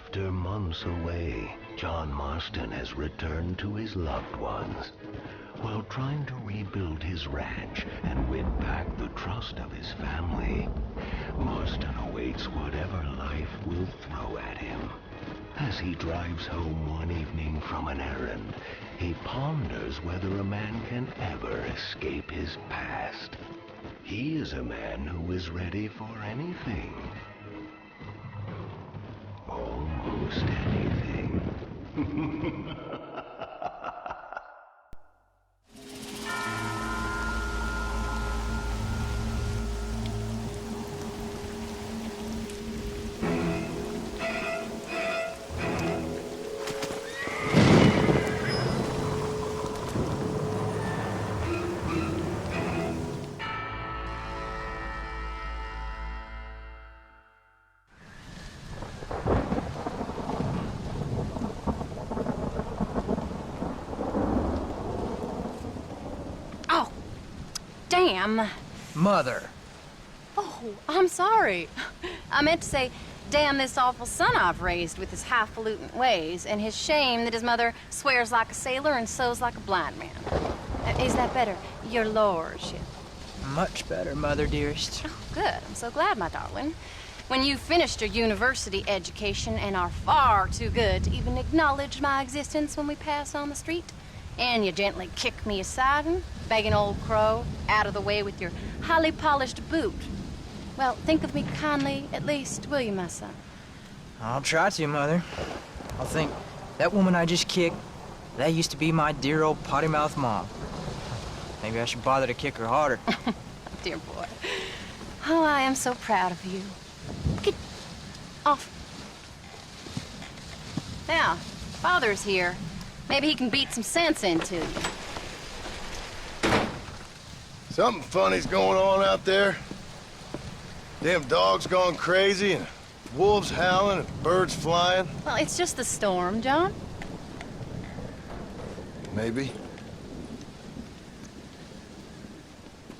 After months away, John Marston has returned to his loved ones. While trying to rebuild his ranch and win back the trust of his family, Marston awaits whatever life will throw at him. As he drives home one evening from an errand, he ponders whether a man can ever escape his past. He is a man who is ready for anything. Almost anything. Damn. Mother. Oh, I'm sorry. I meant to say, damn this awful son I've raised with his highfalutin ways, and his shame that his mother swears like a sailor and sews like a blind man. Is that better, your lordship? Much better, Mother dearest. Oh, good. I'm so glad, my darling. When you've finished your university education and are far too good to even acknowledge my existence when we pass on the street, and you gently kick me aside and begging old crow out of the way with your highly polished boot. Well, think of me kindly, at least, will you, my son? I'll try to, Mother. I'll think, that woman I just kicked, that used to be my dear old potty-mouthed mom. Maybe I should bother to kick her harder. Dear boy. Oh, I am so proud of you. Get off. Now, Father's here. Maybe he can beat some sense into you. Something funny's going on out there. Damn dogs gone crazy and wolves howling and birds flying. Well, it's just the storm, John. Maybe.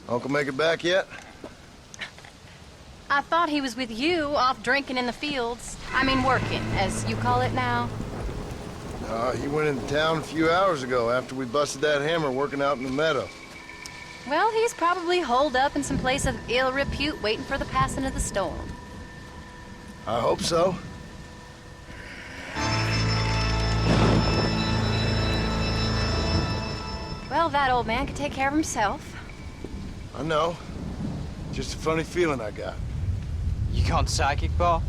Uncle make it back yet? I thought he was with you, off drinking in the fields. I mean working, as you call it now. He went into town a few hours ago after we busted that hammer working out in the meadow. Well, he's probably holed up in some place of ill repute waiting for the passing of the storm. I hope so. Well, that old man could take care of himself. I know. Just a funny feeling I got. You gone psychic, Paul?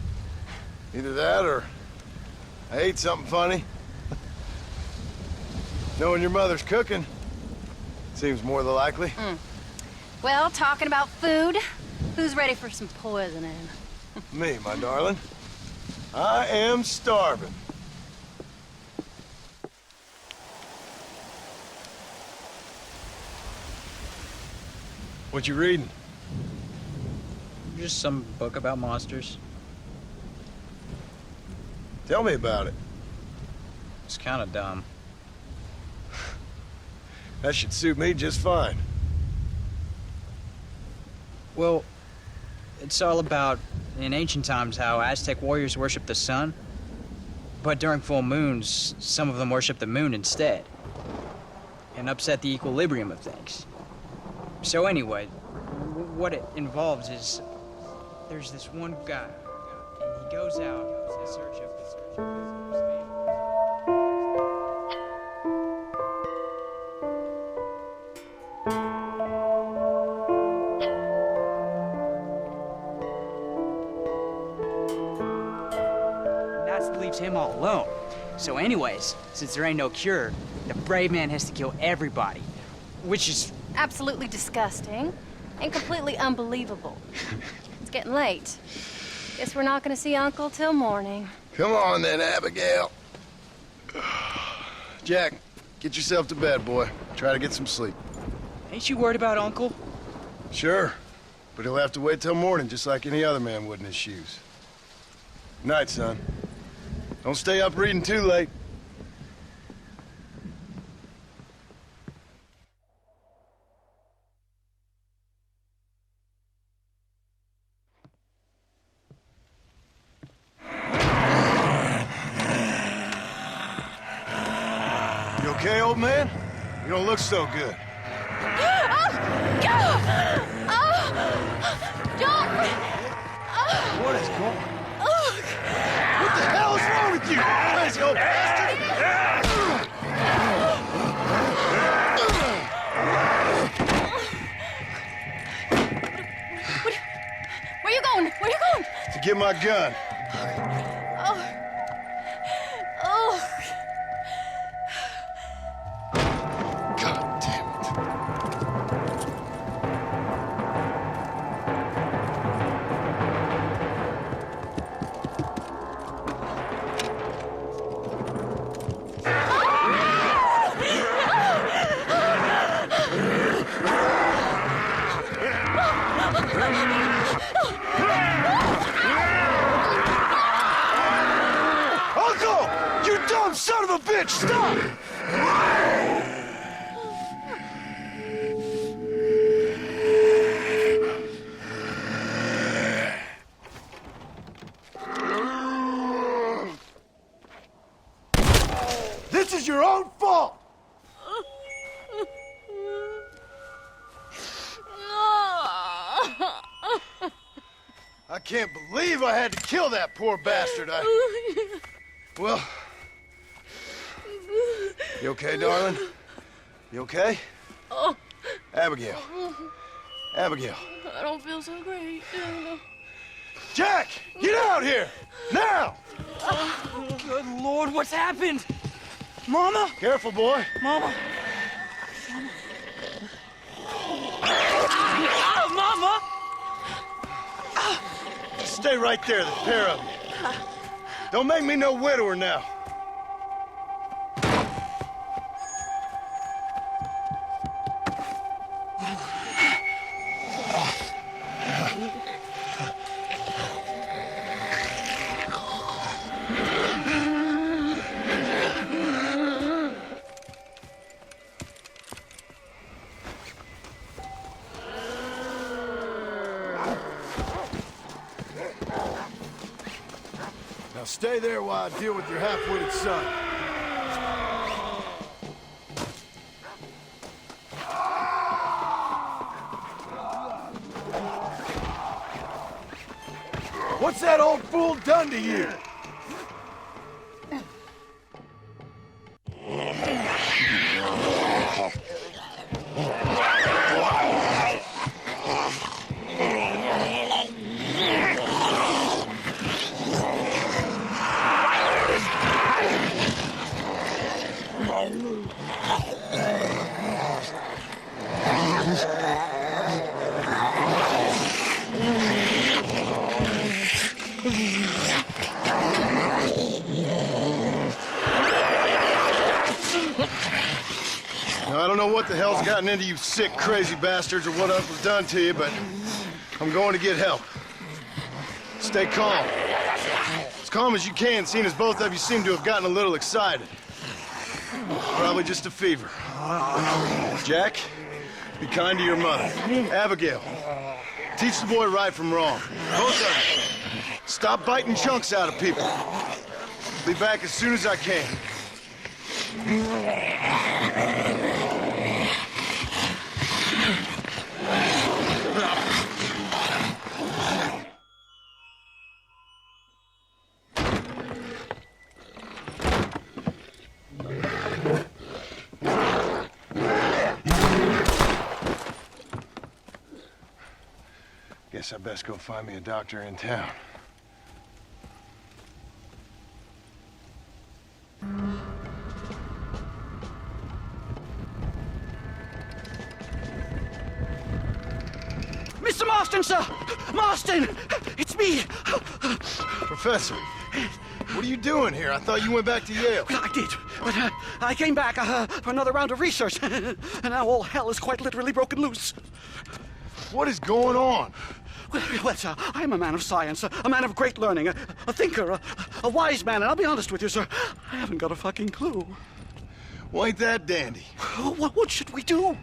Either that or I ate something funny. Knowing your mother's cooking seems more than likely. Well, talking about food, who's ready for some poisoning? Me, my darling. I am starving. What you reading? Just some book about monsters. Tell me about it. It's kind of dumb. That should suit me just fine. Well, it's all about, in ancient times, how Aztec warriors worshiped the sun. But during full moons, some of them worship the moon instead. And upset the equilibrium of things. So anyway, what it involves is, there's this one guy, and he goes out in search of leaves him all alone. So anyways, since there ain't no cure, the brave man has to kill everybody, which is Absolutely disgusting and completely unbelievable. It's getting late. Guess we're not gonna see Uncle till morning. Come on then, Abigail. Jack, get yourself to bed, boy. Try to get some sleep. Ain't you worried about Uncle? Sure, but he'll have to wait till morning just like any other man would in his shoes. Night, son. Don't stay up reading too late. okay, old man? You don't look so good. What is going on? What the hell is wrong with you, crazy old bastard? Where you going? Where you going? To get my gun. Oh. Oh. God damn it. Uncle! You dumb son of a bitch! Stop! This is your own fault! I can't believe I had to kill that poor bastard. Well... You okay, darling? You okay? Oh. Abigail. Abigail. I don't feel so great. Jack! Get out here! Now! Oh, good Lord, what's happened? Mama? Careful, boy. Mama? Ah, Mama! Stay right there, the pair of you. Don't make me no widower now. Now stay there while I deal with your half-witted son. What's that old fool done to you? Now, I don't know what the hell's gotten into you sick, crazy bastards or what else was done to you, but I'm going to get help. Stay calm. As calm as you can, seeing as both of you seem to have gotten a little excited. Probably just a fever. Jack, be kind to your mother. Abigail, teach the boy right from wrong. Both of you. Stop biting chunks out of people. Be back as soon as I can. Guess I best go find me a doctor in town. Mr. Marston, sir! Marston! It's me! Professor, what are you doing here? I thought you went back to Yale. I did, but I came back for another round of research, and now all hell is quite literally broken loose. What is going on? Well, sir, I'm a man of science, a man of great learning, a thinker, a wise man, and I'll be honest with you, sir, I haven't got a fucking clue. Well, ain't that dandy? What should we do?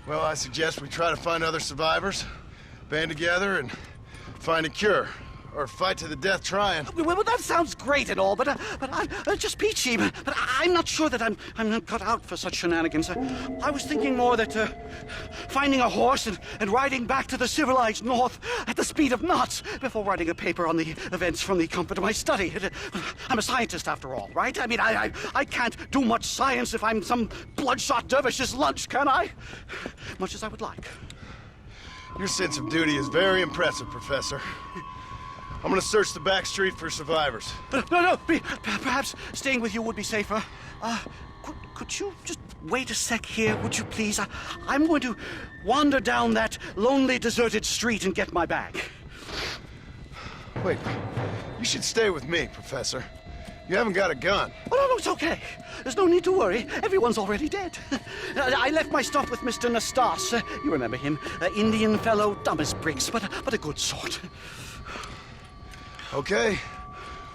Well, I suggest we try to find other survivors, band together, and find a cure. or fight to the death trying. Well, that sounds great and all, but I'm just peachy. But I'm not sure that I'm not cut out for such shenanigans. I was thinking more that finding a horse and riding back to the civilized north at the speed of knots before writing a paper on the events from the comfort of my study. I'm a scientist after all, right? I mean, I can't do much science if I'm some bloodshot dervish's lunch, can I? Much as I would like. Your sense of duty is very impressive, Professor. I'm gonna search the back street for survivors. No, perhaps staying with you would be safer. Could you just wait a sec here, would you please? I'm going to wander down that lonely, deserted street and get my bag. Wait, you should stay with me, Professor. You haven't got a gun. Oh, no, it's okay. There's no need to worry. Everyone's already dead. I left my stuff with Mr. Nastas. You remember him. Indian fellow, dumb as bricks, but a good sort. Okay.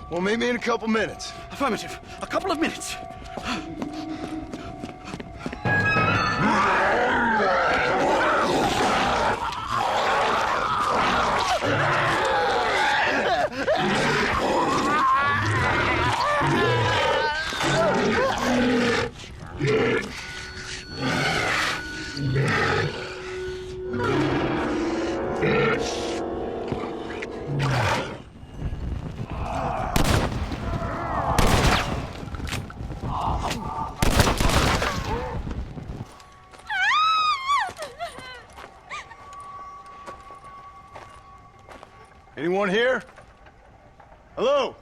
Well, meet me in a couple minutes. Affirmative. A couple of minutes. Anyone here? Hello?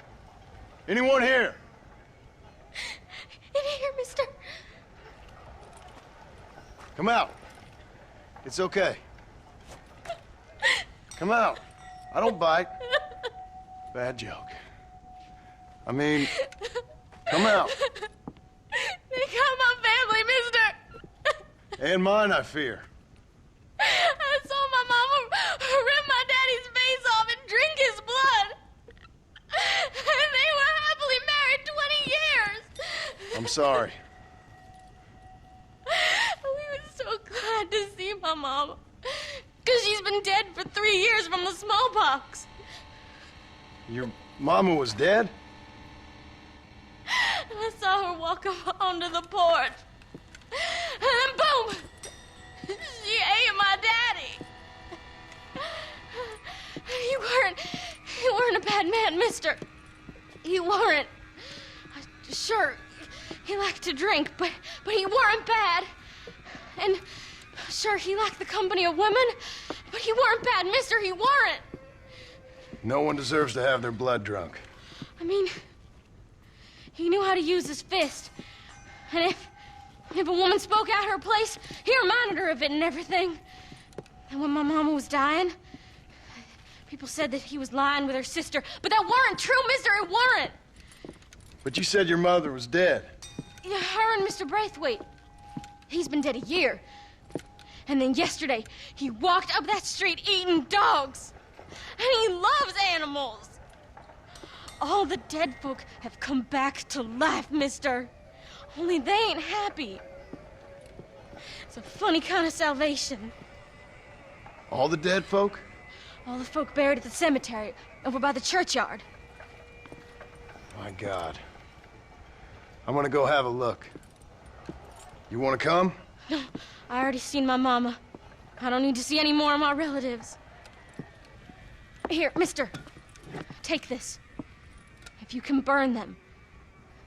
Anyone here? In here, mister. Come out. It's okay. Come out. I don't bite. Bad joke. I mean, come out. They got my family, mister. And mine, I fear. I saw my mama rip my daddy's face off and drink his blood. And they were happily married 20 years. I'm sorry. We were so glad to see my mama. Because she's been dead for 3 years from the smallpox. Your mama was dead? I saw her walk up onto the porch. And then boom! She ate my daddy. You weren't a bad man, mister. You weren't. Sure, he liked to drink, but he weren't bad. And sure, he liked the company of women, but he weren't bad, mister, he weren't. No one deserves to have their blood drunk. I mean, he knew how to use his fist. And if a woman spoke out her place, he reminded her of it and everything. And when my mama was dying, people said that he was lying with her sister, but that weren't true, mister, it weren't. But you said your mother was dead. Yeah, her and Mr. Braithwaite. He's been dead a year. And then yesterday, he walked up that street eating dogs. And he loves animals. All the dead folk have come back to life, mister. Only they ain't happy. It's a funny kind of salvation. All the dead folk? All the folk buried at the cemetery, over by the churchyard. My God. I'm gonna go have a look. You wanna come? No, I already seen my mama. I don't need to see any more of my relatives. Here, mister, take this. If you can burn them,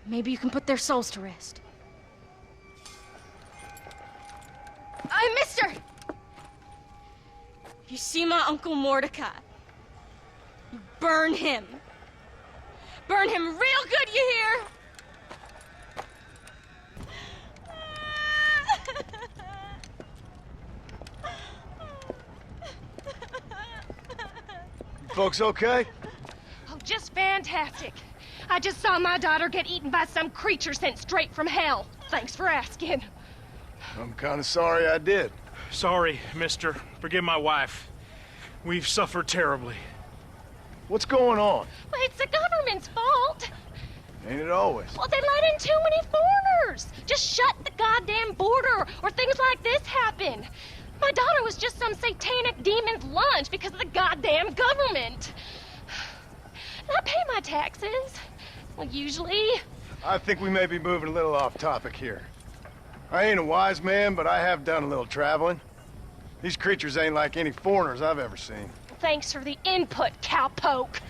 maybe you can put their souls to rest. Mister! If you see my Uncle Mordecai, you burn him. Burn him real good, you hear? You folks okay? Oh, just fantastic. I just saw my daughter get eaten by some creature sent straight from hell. Thanks for asking. I'm kind of sorry I did. Sorry, mister. Forgive my wife. We've suffered terribly. What's going on? Well, it's the government's fault. Ain't it always? Well, they let in too many foreigners. Just shut the goddamn border, or things like this happen. My daughter was just some satanic demon's lunch because of the goddamn government. I pay my taxes. Well, usually. I think we may be moving a little off topic here. I ain't a wise man, but I have done a little traveling. These creatures ain't like any foreigners I've ever seen. Thanks for the input, cowpoke.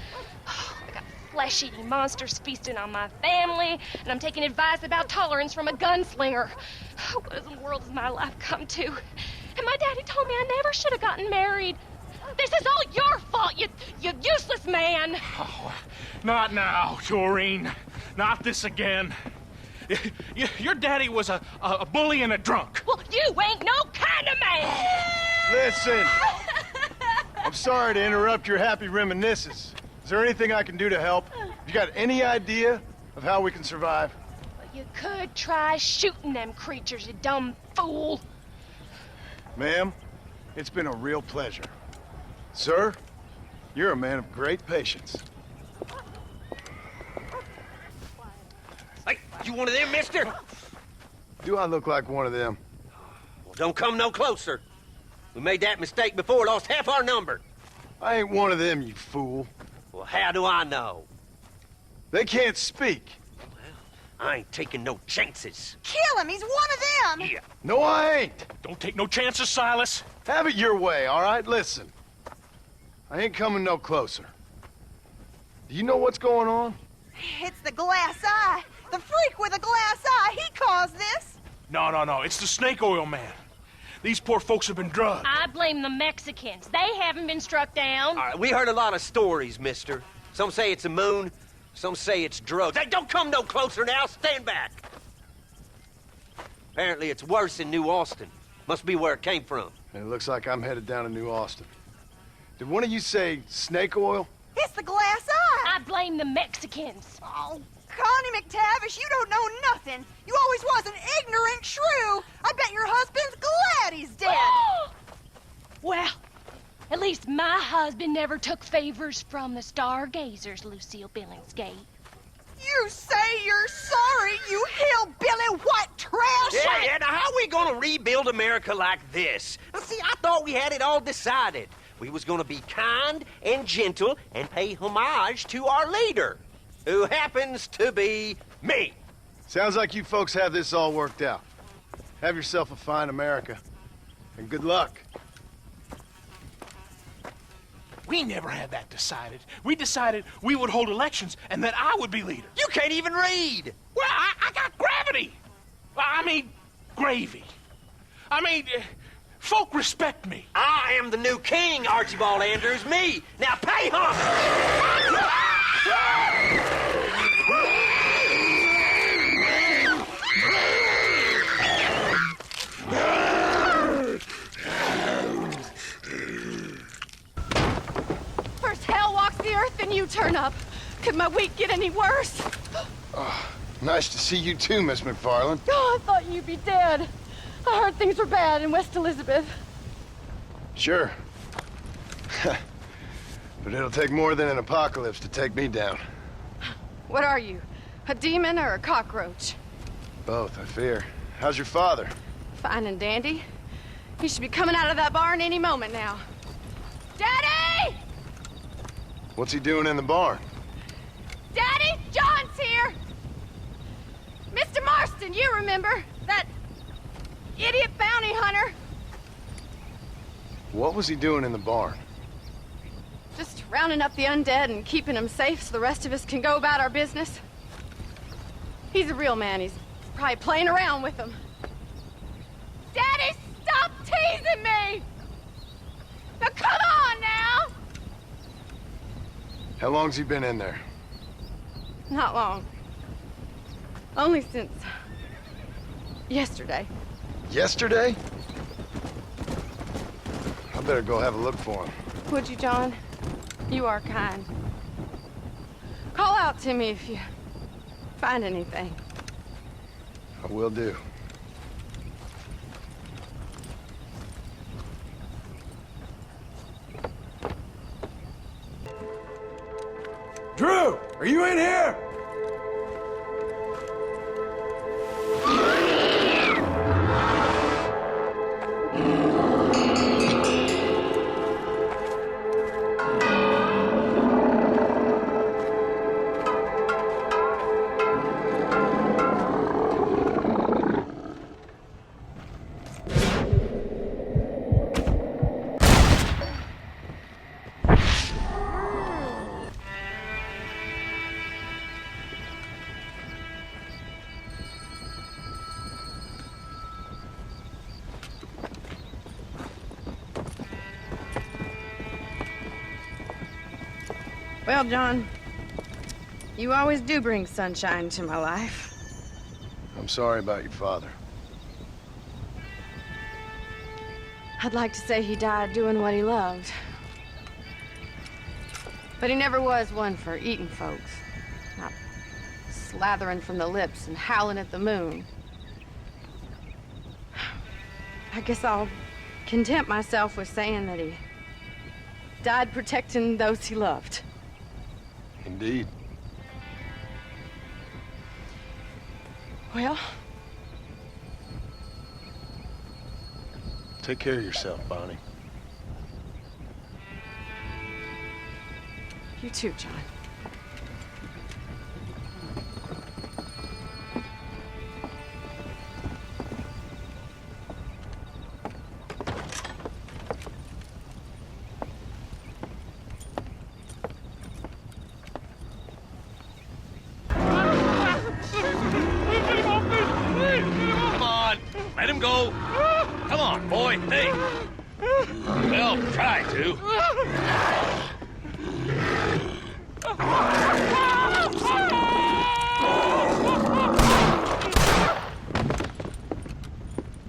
I got flesh-eating monsters feasting on my family, and I'm taking advice about tolerance from a gunslinger. What in the world has my life come to? And my daddy told me I never should have gotten married. This is all your fault, you useless man! Oh, not now, Doreen. Not this again. Your daddy was a bully and a drunk. Well, you ain't no kind of man! Listen! I'm sorry to interrupt your happy reminiscences. Is there anything I can do to help? You got any idea of how we can survive? You could try shooting them creatures, you dumb fool. Ma'am, it's been a real pleasure. Sir, you're a man of great patience. Hey, you one of them, mister? Do I look like one of them? Well, don't come no closer. We made that mistake before, lost half our number. I ain't one of them, you fool. Well, how do I know? They can't speak. I ain't taking no chances. Kill him! He's one of them! Yeah. No, I ain't. Don't take no chances, Silas. Have it your way, all right? Listen. I ain't coming no closer. Do you know what's going on? It's the glass eye. The freak with a glass eye. He caused this. No. It's the snake oil man. These poor folks have been drugged. I blame the Mexicans. They haven't been struck down. All right, we heard a lot of stories, mister. Some say it's a moon, some say it's drugs. Hey, don't come no closer now. Stand back. Apparently it's worse in New Austin. Must be where it came from. It looks like I'm headed down to New Austin. Did one of you say snake oil? It's the glass eye. I blame the Mexicans. Oh, Connie McTavish, you don't know nothing. You always was an ignorant shrew. I bet your husband's glad he's dead. Well, at least my husband never took favors from the stargazers, Lucille Billingsgate. You say you're sorry, you hillbilly white trash! Yeah, now how are we gonna rebuild America like this? Now, see, I thought we had it all decided. We was gonna be kind and gentle and pay homage to our leader, who happens to be me. Sounds like you folks have this all worked out. Have yourself a fine America, and good luck. We never had that decided. We decided we would hold elections and that I would be leader. You can't even read. Well, I got gravity. I mean, gravy. I mean, folk respect me. I am the new king, Archibald Andrews, me. Now pay homage. First hell walks the earth, then you turn up. Could my week get any worse? Nice to see you too, Miss McFarland. Oh, I thought you'd be dead. I heard things were bad in West Elizabeth. Sure. But it'll take more than an apocalypse to take me down. What are you? A demon or a cockroach? Both, I fear. How's your father? Fine and dandy. He should be coming out of that barn any moment now. Daddy! What's he doing in the barn? Daddy, John's here! Mr. Marston, you remember? That idiot bounty hunter? What was he doing in the barn? Just rounding up the undead and keeping them safe so the rest of us can go about our business. He's a real man. He's probably playing around with them. Daddy, stop teasing me! Now come on now! How long's he been in there? Not long. Only since yesterday. Yesterday? I better go have a look for him. Would you, John? You are kind. Call out to me if you find anything. I will do. Drew, are you in here? Well, John, you always do bring sunshine to my life. I'm sorry about your father. I'd like to say he died doing what he loved. But he never was one for eating folks. Not slathering from the lips and howling at the moon. I guess I'll content myself with saying that he died protecting those he loved. Indeed. Well, take care of yourself, Bonnie. you too, John. Let him go. Come on, boy. Hey. Well, try to.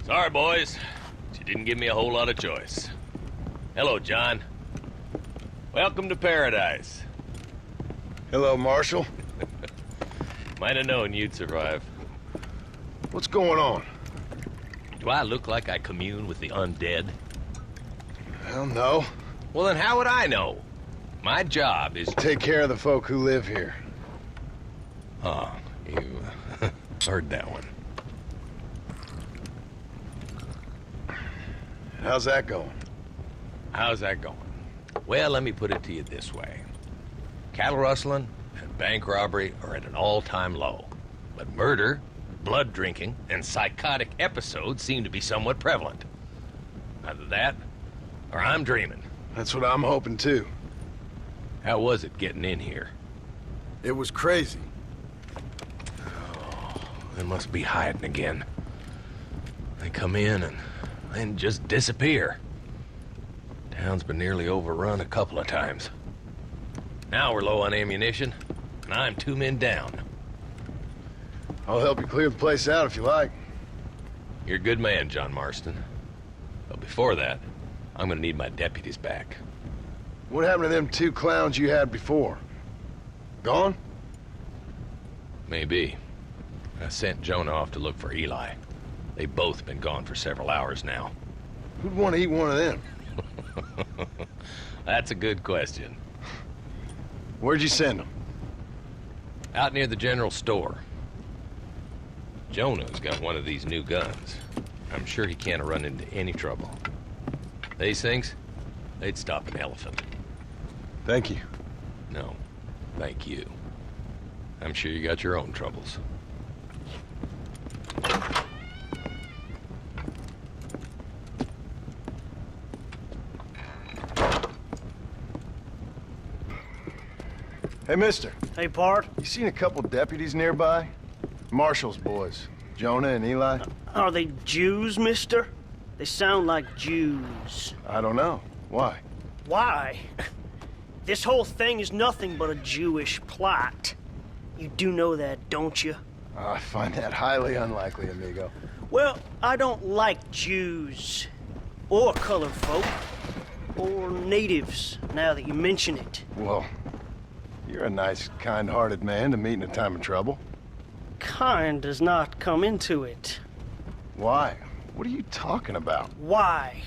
Sorry, boys. But you didn't give me a whole lot of choice. Hello, John. Welcome to paradise. Hello, Marshal. Might have known you'd survive. What's going on? Do I look like I commune with the undead? Hell no. Well, then how would I know? My job is... Take care of the folk who live here. Oh, you heard that one. How's that going? How's that going? Well, let me put it to you this way. Cattle rustling and bank robbery are at an all-time low. But murder, blood drinking, and psychotic episodes seem to be somewhat prevalent. Either that, or I'm dreaming. That's what I'm hoping, too. How was it getting in here? It was crazy. Oh, they must be hiding again. They come in and then just disappear. Town's been nearly overrun a couple of times. Now we're low on ammunition, and I'm 2 men down. I'll help you clear the place out if you like. You're a good man, John Marston. But before that, I'm gonna need my deputies back. What happened to them 2 clowns you had before? Gone? Maybe. I sent Jonah off to look for Eli. They've both been gone for several hours now. Who'd want to eat one of them? That's a good question. Where'd you send them? Out near the general store. Jonah's got one of these new guns. I'm sure he can't run into any trouble. These things, they'd stop an elephant. Thank you. No, thank you. I'm sure you got your own troubles. Hey, mister. Hey, Bart. You seen a couple deputies nearby? Marshall's boys. Jonah and Eli. Are they Jews, mister? They sound like Jews. I don't know. Why? Why? This whole thing is nothing but a Jewish plot. You do know that, don't you? I find that highly unlikely, amigo. Well, I don't like Jews. Or colored folk. Or natives, now that you mention it. Well, you're a nice, kind-hearted man to meet in a time of trouble. Kind does not come into it. Why? What are you talking about? Why?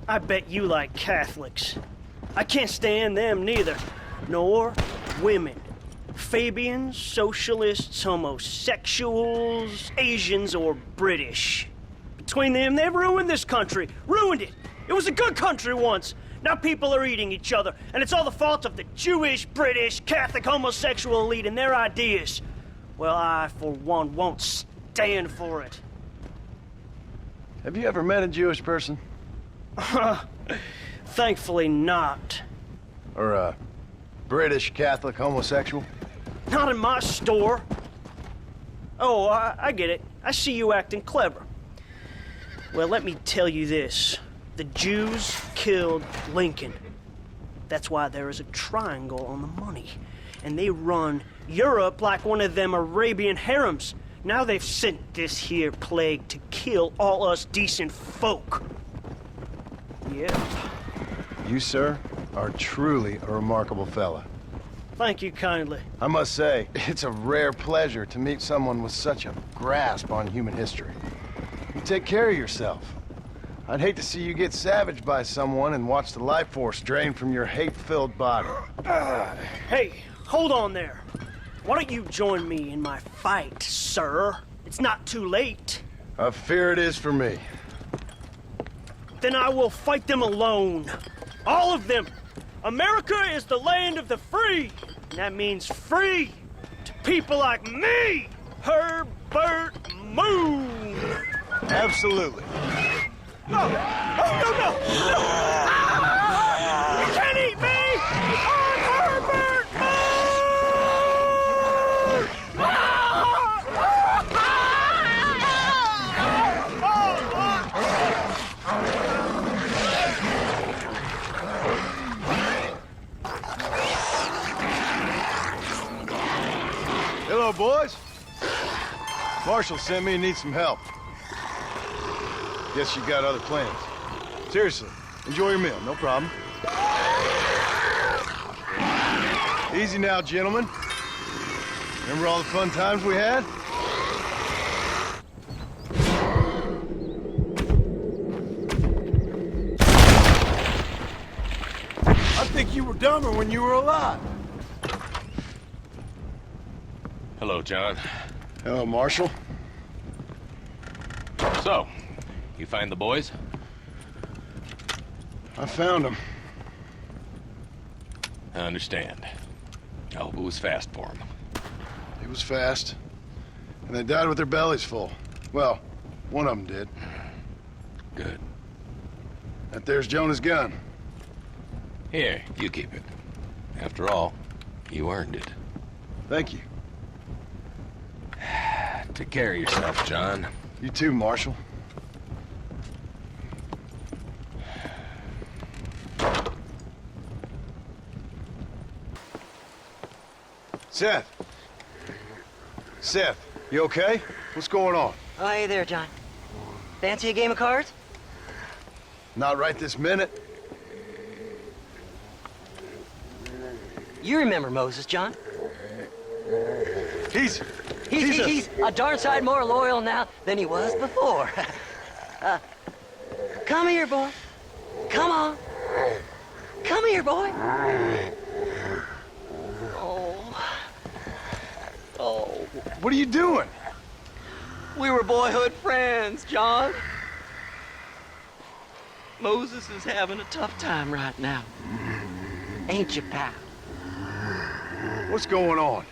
I bet you like Catholics. I can't stand them neither. Nor women. Fabians, socialists, homosexuals, Asians, or British. Between them, they've ruined this country. Ruined it. It was a good country once. Now people are eating each other, and it's all the fault of the Jewish, British, Catholic, homosexual elite and their ideas. Well, I, for one, won't stand for it. Have you ever met a Jewish person? Thankfully not. Or a British Catholic homosexual? Not in my store. Oh, I get it. I see you acting clever. Well, let me tell you this. The Jews killed Lincoln. That's why there is a triangle on the money. And they run Europe like one of them Arabian harems. Now they've sent this here plague to kill all us decent folk. Yeah. You, sir, are truly a remarkable fella. Thank you kindly. I must say, it's a rare pleasure to meet someone with such a grasp on human history. You take care of yourself. I'd hate to see you get savaged by someone and watch the life force drain from your hate-filled body. Hey, hold on there. Why don't you join me in my fight, sir? It's not too late. I fear it is for me. Then I will fight them alone. All of them. America is the land of the free. And that means free to people like me, Herbert Moon. Absolutely. No! Oh, no, no! No! Ah! You can't eat me! I'm Herbert Moon! Hello, boys. Marshall sent me and needs some help. Guess you got other plans. Seriously, enjoy your meal, no problem. Easy now, gentlemen. Remember all the fun times we had? I think you were dumber when you were alive. Hello, John. Hello, Marshall. So, you find the boys? I found them. I understand. I hope it was fast for them. It was fast. And they died with their bellies full. Well, one of them did. Good. That there's Jonah's gun. Here, you keep it. After all, you earned it. Thank you. Take care of yourself, John. You too, Marshall. Seth. Seth, you okay? What's going on? Oh, hey there, John. Fancy a game of cards? Not right this minute. You remember Moses, John? He's a darn sight more loyal now than he was before. Come here, boy. Come on. Come here, boy. Oh. What are you doing? We were boyhood friends, John. Moses is having a tough time right now. Ain't you, pal? What's going on?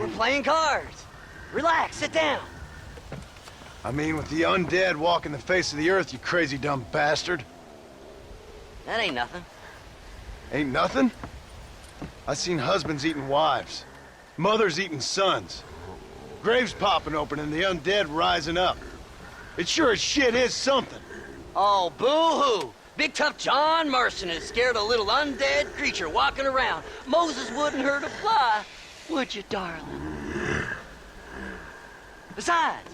We're playing cards. Relax, sit down. I mean, with the undead walking the face of the earth, you crazy dumb bastard. That ain't nothing. Ain't nothing? I seen husbands eating wives, mothers eating sons, graves popping open and the undead rising up. It sure as shit is something. Oh, boo-hoo. Big tough John Marston has scared a little undead creature walking around. Moses wouldn't hurt a fly, would you, darling? Besides,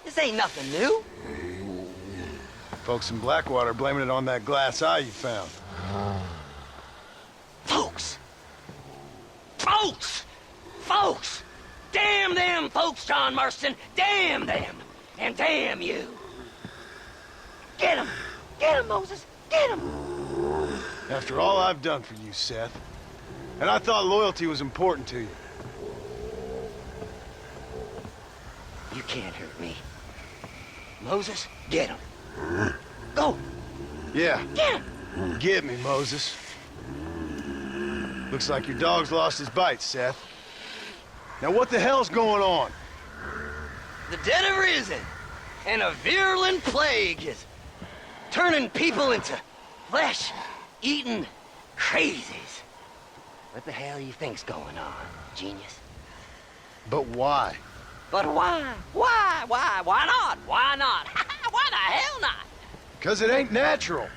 this ain't nothing new. Folks in Blackwater blaming it on that glass eye you found. Folks! Folks! Folks! Damn them folks, John Marston! Damn them! And damn you! Get him! Get him, Moses! Get him! After all I've done for you, Seth. And I thought loyalty was important to you. You can't hurt me. Moses, get him. Go! Yeah. Get him! Get me, Moses. Looks like your dog's lost his bite, Seth. Now what the hell's going on? The dead have risen, and a virulent plague is turning people into flesh-eating crazies. What the hell you think's going on, genius? But why? But why? Why? Why? Why not? Why not? Why the hell not? Because it ain't natural.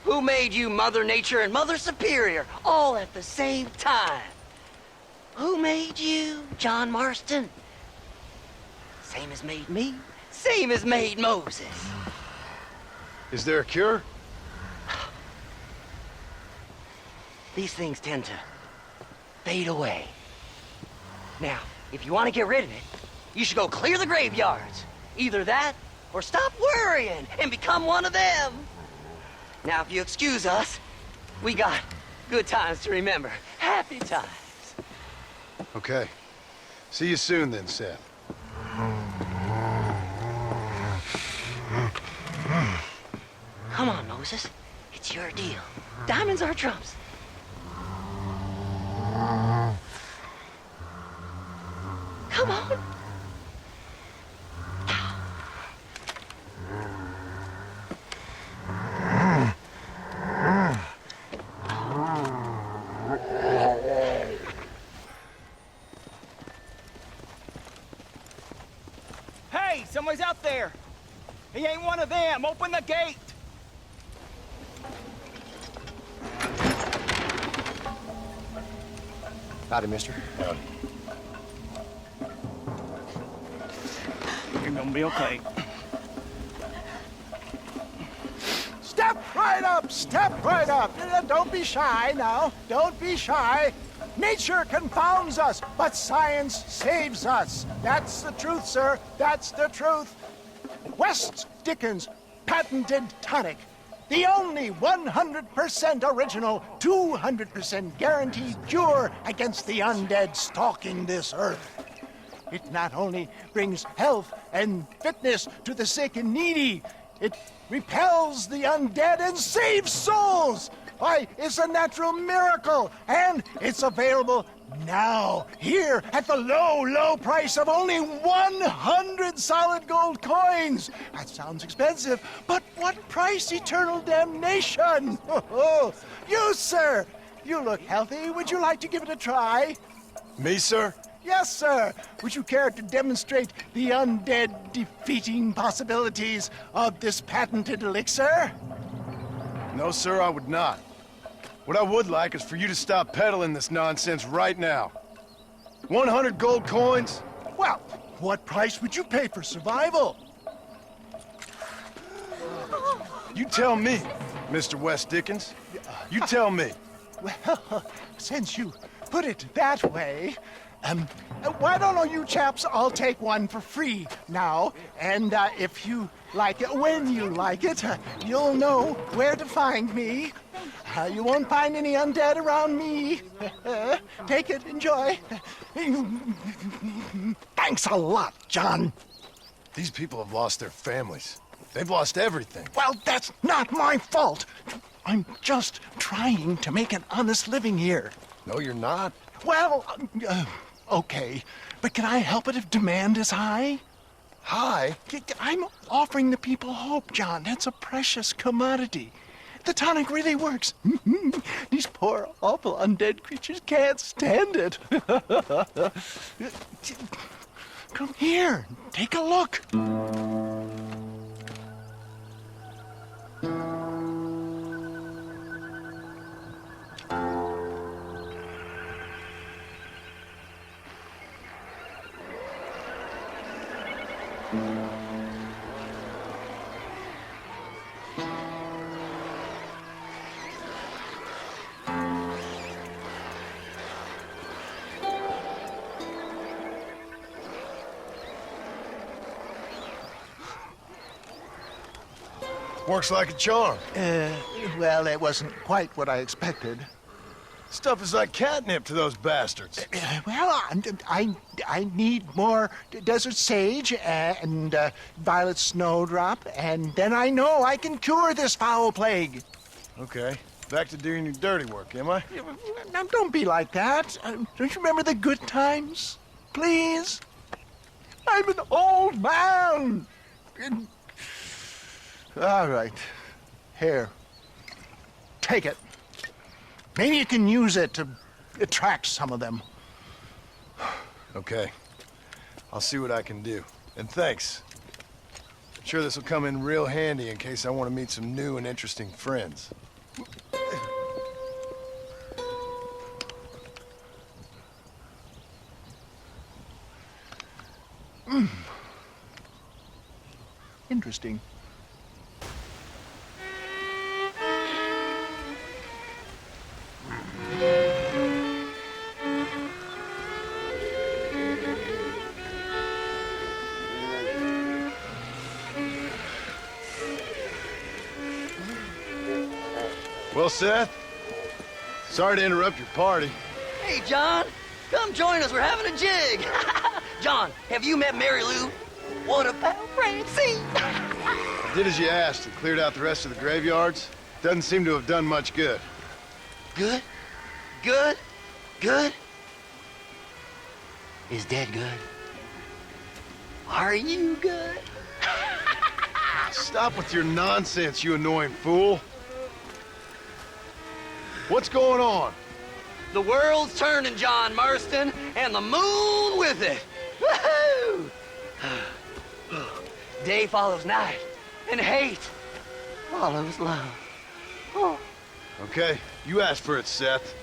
Who made you Mother Nature and Mother Superior all at the same time? Who made you, John Marston? Same as made me, same as made Moses. Is there a cure? These things tend to fade away. Now, if you want to get rid of it, you should go clear the graveyards. Either that, or stop worrying and become one of them. Now, if you excuse us, we got good times to remember. Happy times. Okay. See you soon then, Seth. Come on, Moses. It's your deal. Diamonds are trumps. Come on. Hey, someone's out there. He ain't one of them. Open the gate. Howdy, mister. Howdy. You're gonna be okay. Step right up, step right up. Don't be shy now, don't be shy. Nature confounds us, but science saves us. That's the truth, sir, that's the truth. West Dickens' patented tonic. The only 100% original, 200% guaranteed cure against the undead stalking this earth. It not only brings health and fitness to the sick and needy, it repels the undead and saves souls. Why, it's a natural miracle, and it's available now, here, at the low, low price of only 100 solid gold coins. That sounds expensive, but what price, eternal damnation? You, sir, you look healthy. Would you like to give it a try? Me, sir? Yes, sir. Would you care to demonstrate the undead defeating possibilities of this patented elixir? No, sir, I would not. What I would like is for you to stop peddling this nonsense right now. 100 gold coins? Well, what price would you pay for survival? You tell me, Mr. West Dickens. You tell me. Well, since you put it that way, why don't all you chaps all take one for free now? And if you like it, when you like it, you'll know where to find me. You won't find any undead around me. Take it, enjoy. Thanks a lot, John. These people have lost their families. They've lost everything. Well, that's not my fault. I'm just trying to make an honest living here. No, you're not. Well, okay. But can I help it if demand is high? High? I'm offering the people hope, John. That's a precious commodity. The tonic really works. These poor, awful undead creatures can't stand it. Come here, take a look. Works like a charm. Well, it wasn't quite what I expected. Stuff is like catnip to those bastards. Well, I need more desert sage and violet snowdrop, and then I know I can cure this foul plague. Okay, back to doing your dirty work, am I? Now, don't be like that. Don't you remember the good times? Please? I'm an old man. All right. Here. Take it. Maybe you can use it to attract some of them. Okay. I'll see what I can do. And thanks. I'm sure this will come in real handy in case I want to meet some new and interesting friends. Interesting. Well, Seth, sorry to interrupt your party. Hey, John, come join us. We're having a jig. John, have you met Mary Lou? What about Francine? I did as you asked and cleared out the rest of the graveyards. Doesn't seem to have done much good. Good? Good? Good? Is Dad good? Are you good? Stop with your nonsense, you annoying fool. What's going on? The world's turning, John Marston, and the moon with it. Woohoo! Day follows night, and hate follows love. Oh. Okay, you asked for it, Seth.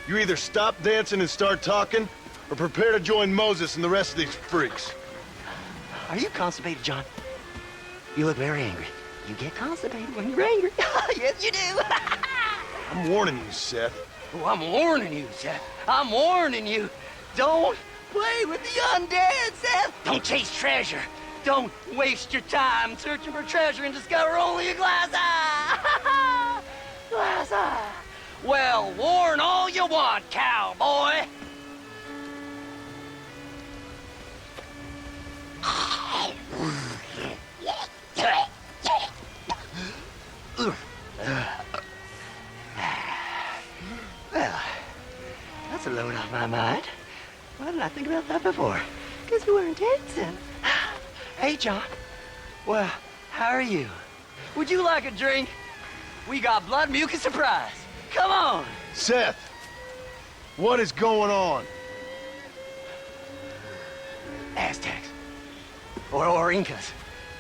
You either stop dancing and start talking, or prepare to join Moses and the rest of these freaks. Are you constipated, John? You look very angry. You get constipated when you're angry. Yes, you do. I'm warning you, Seth. Oh, I'm warning you, Seth. I'm warning you. Don't play with the undead, Seth. Don't chase treasure. Don't waste your time searching for treasure and discover only a glass eye. Glass eye. Well, warn all you want, cowboy. Well, that's a load off my mind. Why didn't I think about that before? Because you weren't dancing. Hey, John. Well, how are you? Would you like a drink? We got blood mucus surprise. Come on. Seth, what is going on? Aztecs. Or Incas.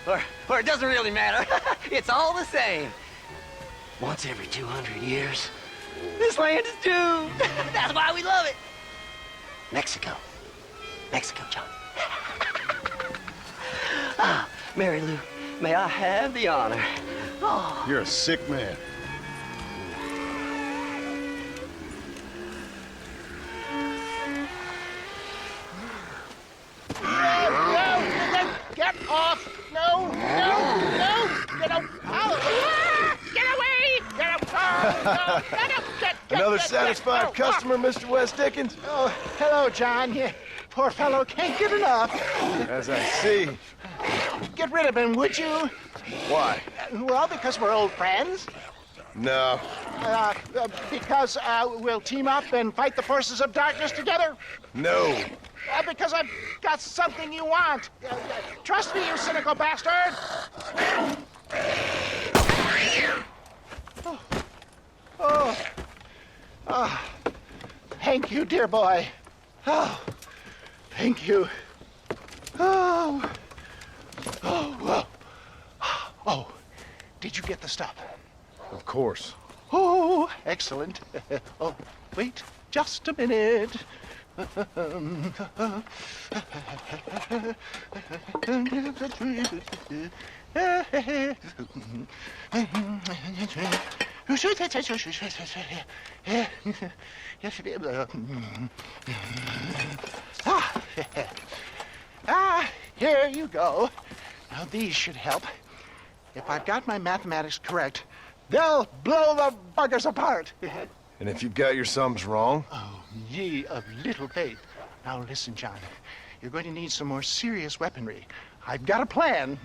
Or it doesn't really matter. It's all the same. Once every 200 years, this land is doomed. That's why we love it. Mexico. Mexico, John. Ah, Mary Lou, may I have the honor? Oh. You're a sick man. No, get off! No, get out! Get away! Get out! Another satisfied customer, Mr. West Dickens? Oh, hello, John. You poor fellow can't get enough. As I see. Get rid of him, would you? Why? Well, because we're old friends. No. Because we'll team up and fight the forces of darkness together. No. Because I've got something you want. Trust me, you cynical bastard. Oh. Thank you, dear boy. Oh, thank you. Oh. Oh, did you get the stuff? Of course. Oh, excellent. Oh, wait just a minute. Here you go. Now these should help. If I've got my mathematics correct, they'll blow the buggers apart. And if you've got your sums wrong? Oh, ye of little faith. Now listen, John. You're going to need some more serious weaponry. I've got a plan,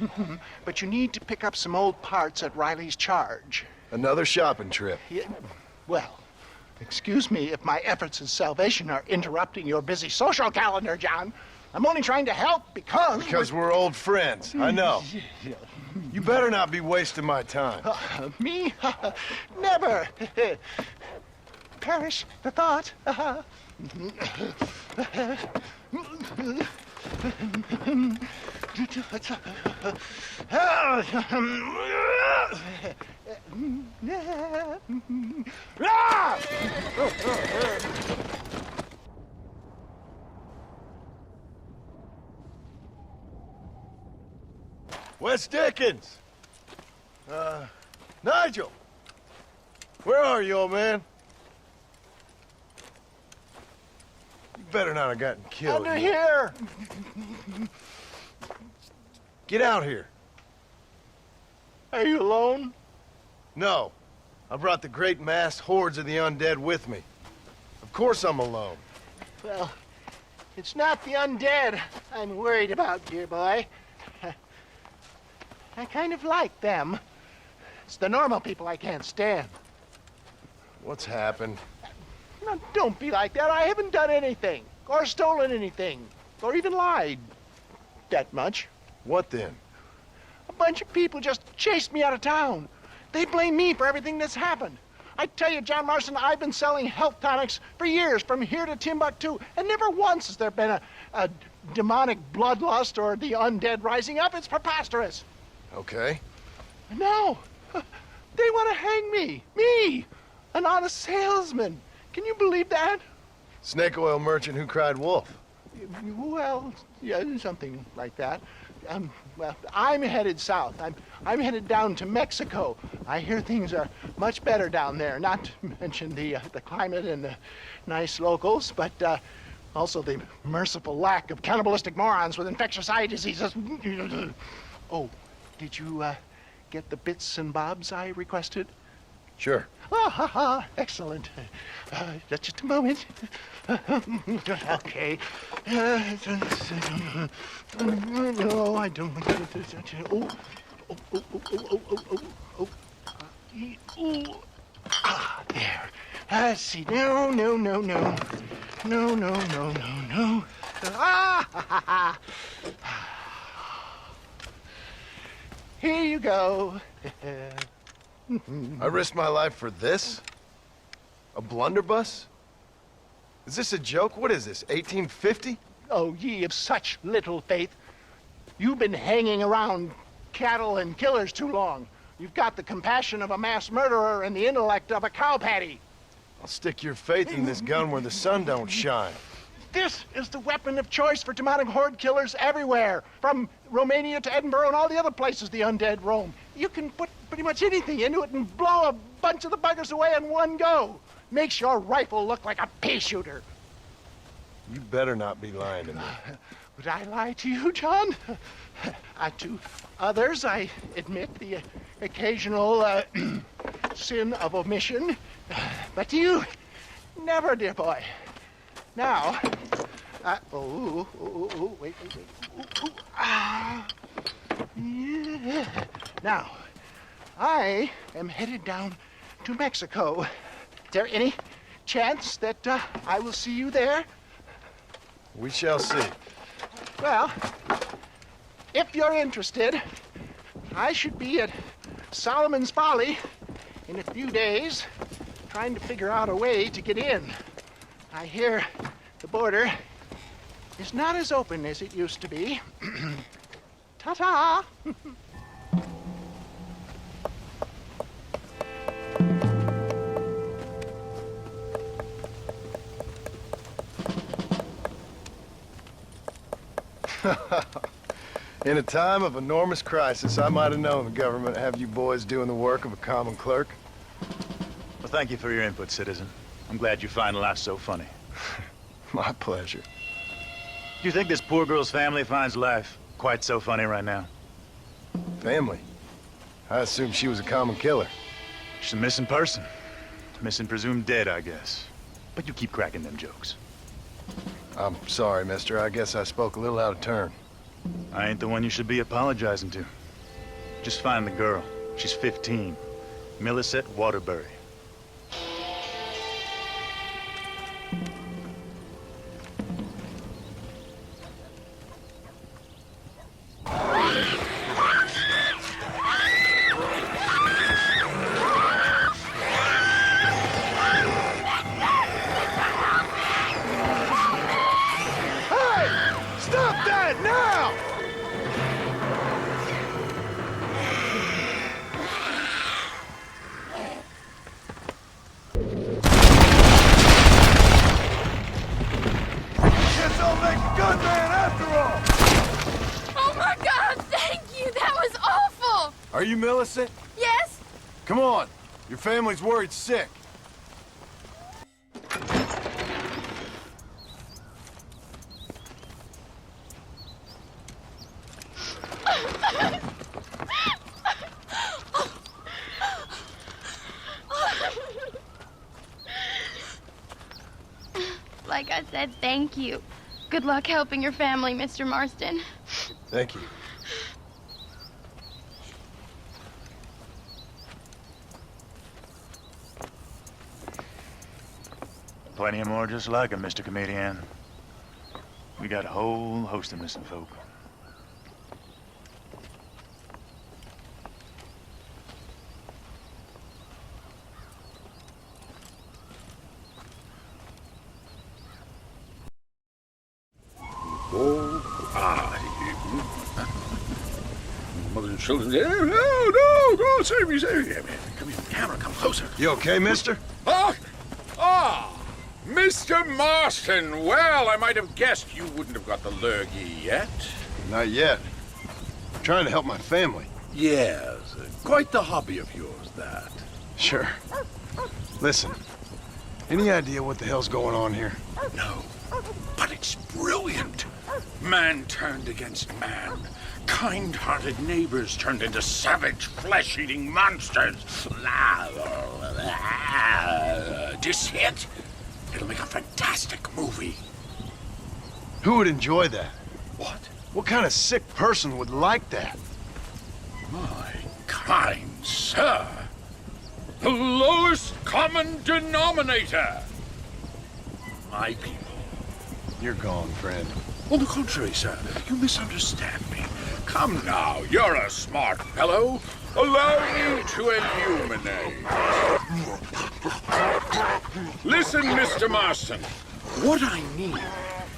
but you need to pick up some old parts at Riley's charge. Another shopping trip. Yeah, well, excuse me if my efforts at salvation are interrupting your busy social calendar, John. I'm only trying to help because... Because we're old friends, I know. You better not be wasting my time. Me? Never. Perish the thought. Ah! Wes Dickens! Nigel! Where are you, old man? You better not have gotten killed. Under here! Get out here. Are you alone? No. I brought the great mass hordes of the undead with me. Of course I'm alone. Well, it's not the undead I'm worried about, dear boy. I kind of like them. It's the normal people I can't stand. What's happened? Now, don't be like that. I haven't done anything, or stolen anything, or even lied that much. What then? A bunch of people just chased me out of town. They blame me for everything that's happened. I tell you, John Marston, I've been selling health tonics for years, from here to Timbuktu, and never once has there been a demonic bloodlust or the undead rising up. It's preposterous. Okay. No, they want to hang me. Me, an honest salesman. Can you believe that? Snake oil merchant who cried wolf. Well, yeah, something like that. Well, I'm headed south. I'm headed down to Mexico. I hear things are much better down there. Not to mention the climate and the nice locals, but also the merciful lack of cannibalistic morons with infectious eye diseases. Oh, did you get the bits and bobs I requested? Sure. Ah, ha, ha. Excellent. Just a moment. Okay. No, I don't. There. Let's see. No. Ah, ha, ha. Here you go. I risked my life for this? A blunderbuss? Is this a joke? What is this, 1850? Oh, ye of such little faith. You've been hanging around cattle and killers too long. You've got the compassion of a mass murderer and the intellect of a cow patty. I'll stick your faith in this gun where the sun don't shine. This is the weapon of choice for demonic horde killers everywhere, from Romania to Edinburgh and all the other places the undead roam. You can put pretty much anything into it and blow a bunch of the buggers away in one go. Makes your rifle look like a pea shooter. You better not be lying to me. Would I lie to you, John? To others, I admit the occasional sin of omission. But to you, never, dear boy. Now, wait. Yeah. Now, I am headed down to Mexico. Is there any chance that I will see you there? We shall see. Well, if you're interested, I should be at Solomon's Folly in a few days, trying to figure out a way to get in. I hear the border is not as open as it used to be. Ta-ta! In a time of enormous crisis, I might have known the government would have you boys doing the work of a common clerk. Well, thank you for your input, citizen. I'm glad you find life so funny. My pleasure. Do you think this poor girl's family finds life quite so funny right now? Family? I assumed she was a common killer. She's a missing person. Missing presumed dead, I guess. But you keep cracking them jokes. I'm sorry, mister. I guess I spoke a little out of turn. I ain't the one you should be apologizing to. Just find the girl. She's 15. Millicent Waterbury. Are you Millicent? Yes? Come on. Your family's worried sick. Like I said, thank you. Good luck helping your family, Mr. Marston. Thank you. Plenty of more just like him, Mr. Comedian. We got a whole host of missing folk. Mother and children. No, save me. Come here, camera, come closer. You okay, mister? Mr. Marston. Well, I might have guessed you wouldn't have got the lurgy yet. Not yet. I'm trying to help my family. Yes, quite the hobby of yours, that. Sure. Listen, any idea what the hell's going on here? No, but it's brilliant. Man turned against man. Kind-hearted neighbors turned into savage, flesh-eating monsters. Do you see it? It'll make a fantastic movie. Who would enjoy that? What? What kind of sick person would like that? My kind sir. The lowest common denominator. My people. You're gone, friend. On the contrary, sir, you misunderstand me. Come now, you're a smart fellow. Allow me to illuminate. Listen, Mr. Marston. What I need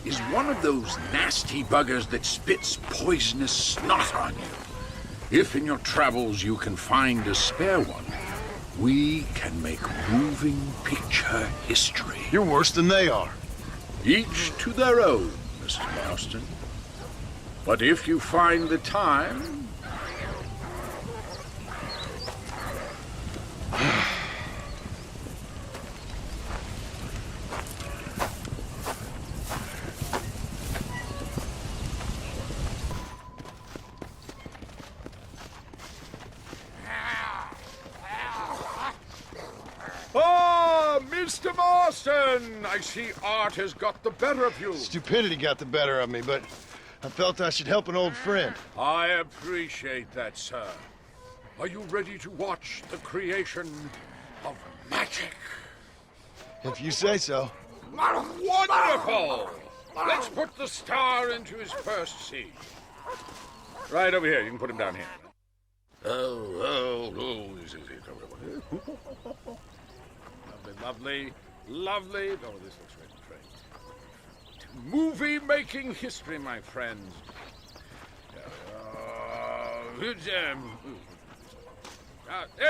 is one of those nasty buggers that spits poisonous snot on you. If in your travels you can find a spare one, we can make moving picture history. You're worse than they are. Each to their own, Mr. Marston. But if you find the time... Mr. Marston! I see art has got the better of you. Stupidity got the better of me, but I felt I should help an old friend. I appreciate that, sir. Are you ready to watch the creation of magic? If you say so. Wonderful! Let's put the star into his first scene. Right over here. You can put him down here. Lovely, lovely. Oh, this looks great. Movie-making history, my friends. There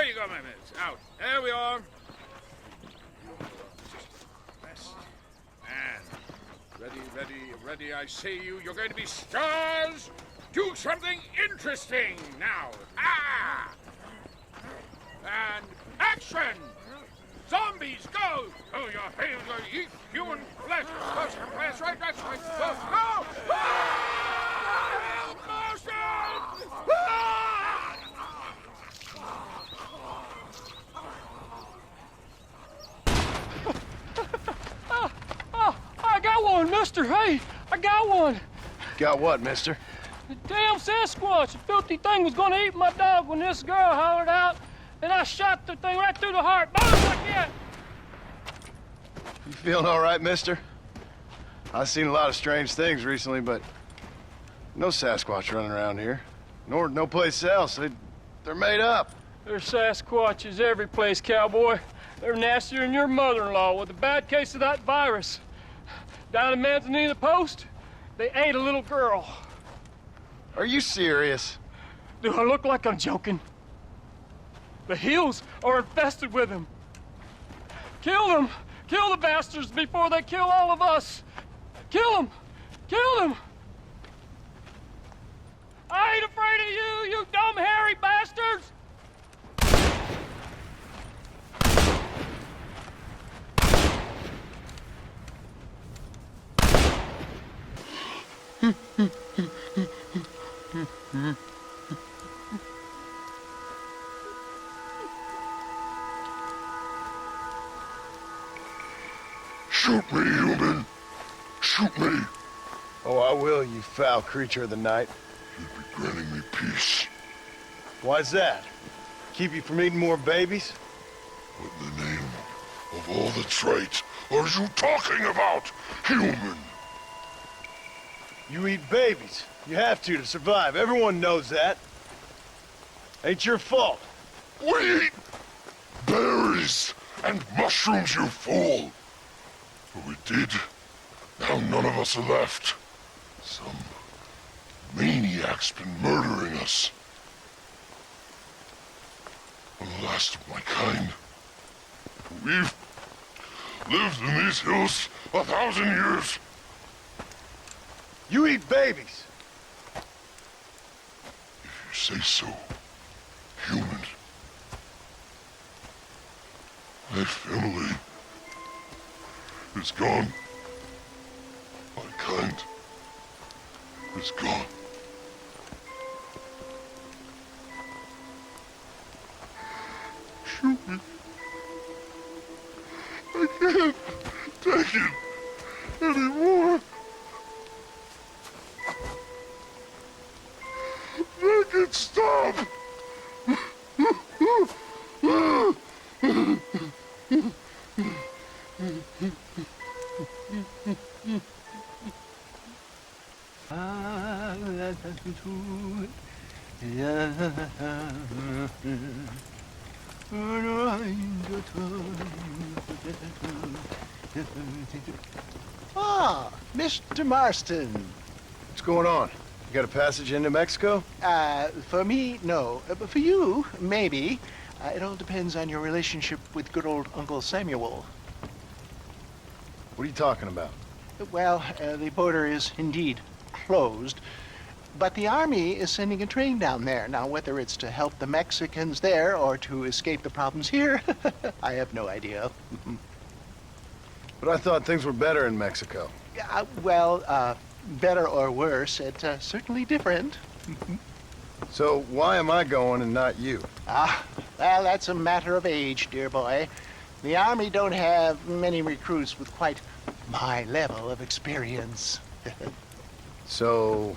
you go, my minutes. Out. There we are. And ready. I see you. You're going to be stars. Do something interesting now. And action! Zombies, go! Oh, your hands are eat human flesh. Flesh, right, that's right. Go! Motion! I got one, mister. Hey, I got one. Got what, mister? The damn Sasquatch. The filthy thing was gonna eat my dog when this girl hollered out, and I shot the thing right through the heart. Boom, like that. You feeling all right, mister? I've seen a lot of strange things recently, but no Sasquatch running around here. Nor no place else. They're made up. There's Sasquatches every place, cowboy. They're nastier than your mother-in-law with a bad case of that virus. Down in Manzanita Post, they ate a little girl. Are you serious? Do I look like I'm joking? The hills are infested with them. Kill them! Kill the bastards before they kill all of us! Kill them! Kill them! I ain't afraid of you, you dumb hairy bastards! Shoot me, human! Shoot me! Oh, I will, you foul creature of the night. You'd be granting me peace. Why's that? Keep you from eating more babies? What in the name of all that's right are you talking about, human? You eat babies. You have to survive. Everyone knows that. Ain't your fault. We eat berries and mushrooms, you fool! Or we did. Now none of us are left. Some maniac's been murdering us. I'm the last of my kind. We've lived in these hills 1,000 years. You eat babies. If you say so, human. My family is gone. My kind is gone. Shoot me. I can't take it anymore. Make it stop. Ah, Mr. Marston. What's going on? You got a passage into Mexico? For me, no. But for you, maybe. It all depends on your relationship with good old Uncle Samuel. What are you talking about? Well, the border is indeed closed, but the Army is sending a train down there. Now, whether it's to help the Mexicans there or to escape the problems here, I have no idea. But I thought things were better in Mexico. Well, better or worse, it's certainly different. So why am I going and not you? Well, that's a matter of age, dear boy. The Army don't have many recruits with quite my level of experience. So,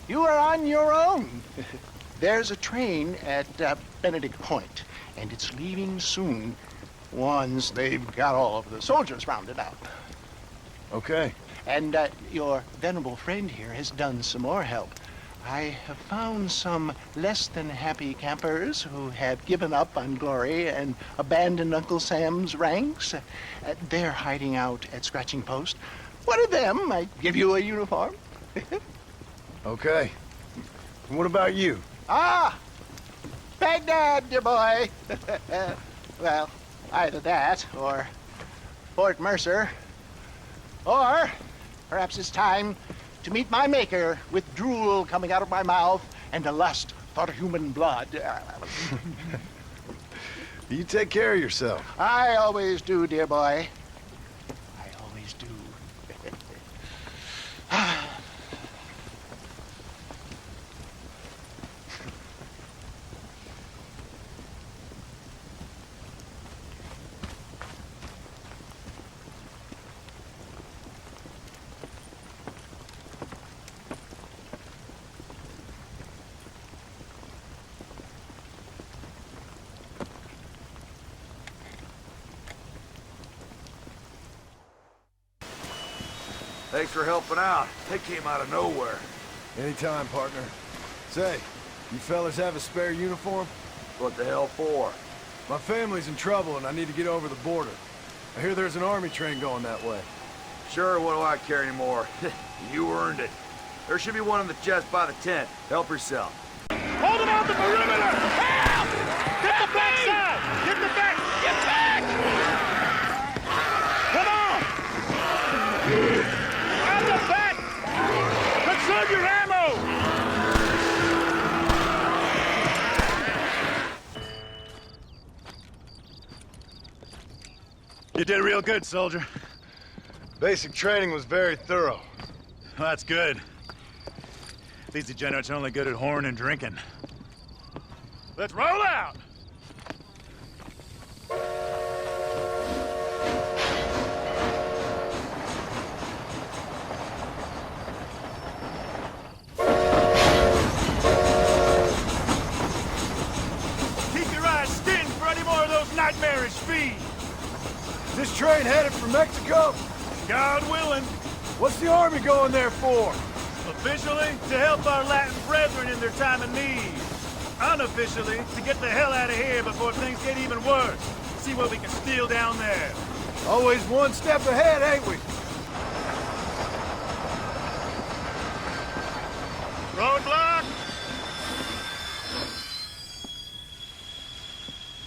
you are on your own. There's a train at Benedict Point, and it's leaving soon once they've got all of the soldiers rounded up. Okay. And your venerable friend here has done some more help. I have found some less than happy campers who have given up on glory and abandoned Uncle Sam's ranks. They're hiding out at Scratching Post. One of them might give you a uniform. Okay. And what about you? Baghdad, dear boy. Well, either that or Fort Mercer. Or perhaps it's time to meet my maker with drool coming out of my mouth and a lust for human blood. You take care of yourself. I always do, dear boy. I always do. Thanks for helping out. They came out of nowhere. Anytime, partner. Say, you fellas have a spare uniform? What the hell for? My family's in trouble and I need to get over the border. I hear there's an army train going that way. Sure, what do I care anymore? You earned it. There should be one in the chest by the tent. Help yourself. Hold him on the perimeter! Help! Get the backside! Get the back! Get back! Come on! Out the back! Conceal You did real good, soldier. Basic training was very thorough. Well, that's good. These degenerates are only good at whoring and drinking. Let's roll out! Keep your eyes skinned for any more of those nightmarish feeds. Is this train headed for Mexico? God willing. What's the army going there for? Officially, to help our Latin brethren in their time of need. Unofficially, to get the hell out of here before things get even worse. See what we can steal down there. Always one step ahead, ain't we? Roadblock!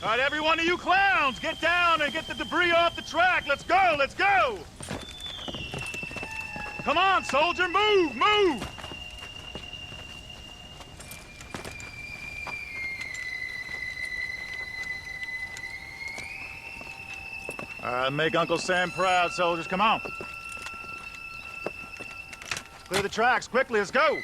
All right, every one of you clowns, get down and get the debris off the track. Let's go, let's go! Come on, soldier, move, move! Make Uncle Sam proud, soldiers. Come on. Clear the tracks, quickly, let's go!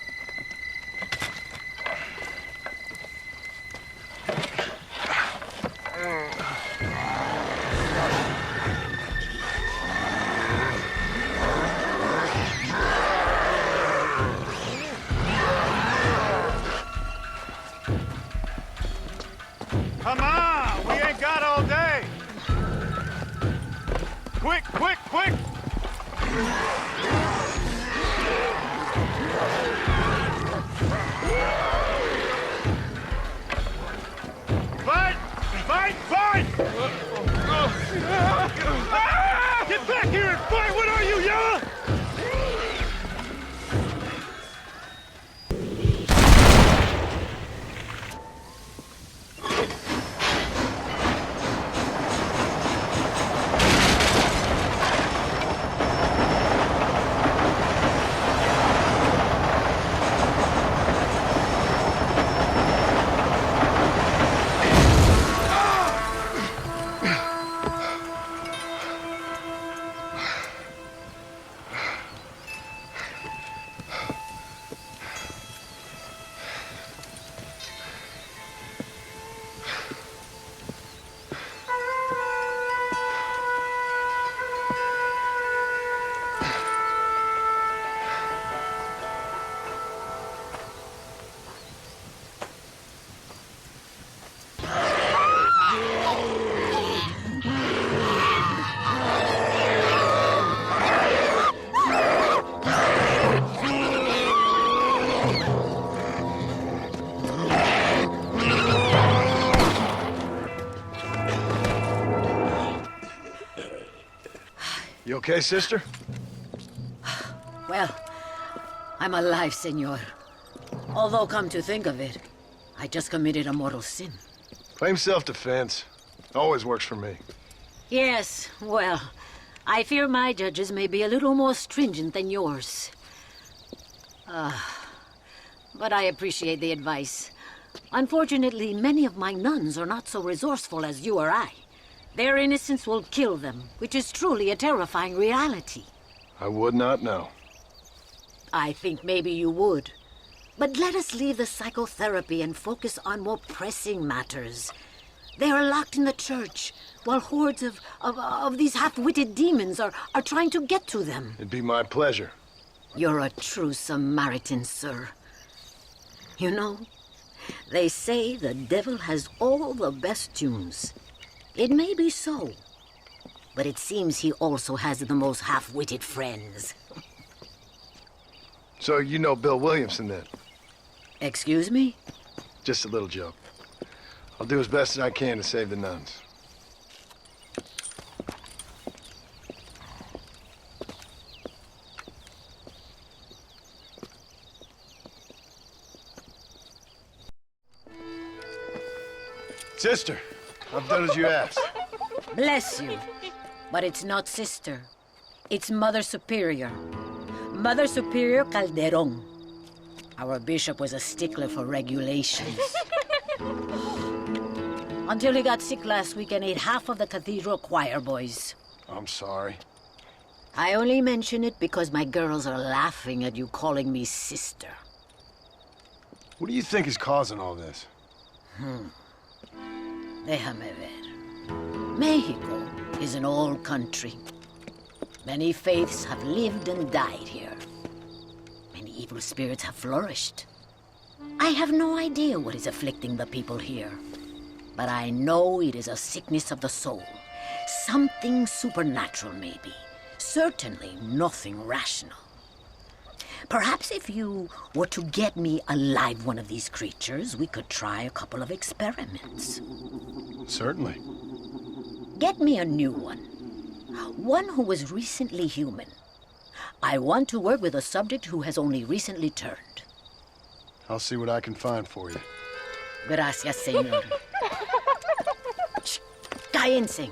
Come on! We ain't got all day! Quick, quick, quick! Fight! Fight! Fight! Get back here and fight! What are you, yellow? You okay, sister? Well, I'm alive, senor. Although, come to think of it, I just committed a mortal sin. Claim self-defense. Always works for me. Yes, well, I fear my judges may be a little more stringent than yours. But I appreciate the advice. Unfortunately, many of my nuns are not so resourceful as you or I. Their innocence will kill them, which is truly a terrifying reality. I would not know. I think maybe you would. But let us leave the psychotherapy and focus on more pressing matters. They are locked in the church, while hordes of these half-witted demons are trying to get to them. It'd be my pleasure. You're a true Samaritan, sir. You know, they say the devil has all the best tunes. It may be so, but it seems he also has the most half-witted friends. So you know Bill Williamson, then? Excuse me? Just a little joke. I'll do as best as I can to save the nuns. Sister, I've done as you asked. Bless you. But it's not sister. It's Mother Superior. Mother Superior Calderon. Our bishop was a stickler for regulations. Until he got sick last week and ate half of the cathedral choir boys. I'm sorry. I only mention it because my girls are laughing at you calling me sister. What do you think is causing all this? Déjame ver. Mexico is an old country. Many faiths have lived and died here. Many evil spirits have flourished. I have no idea what is afflicting the people here. But I know it is a sickness of the soul. Something supernatural, maybe. Certainly nothing rational. Perhaps if you were to get me alive one of these creatures, we could try a couple of experiments. Certainly. Get me a new one. One who was recently human. I want to work with a subject who has only recently turned. I'll see what I can find for you. Gracias, señor. Shh, cállense.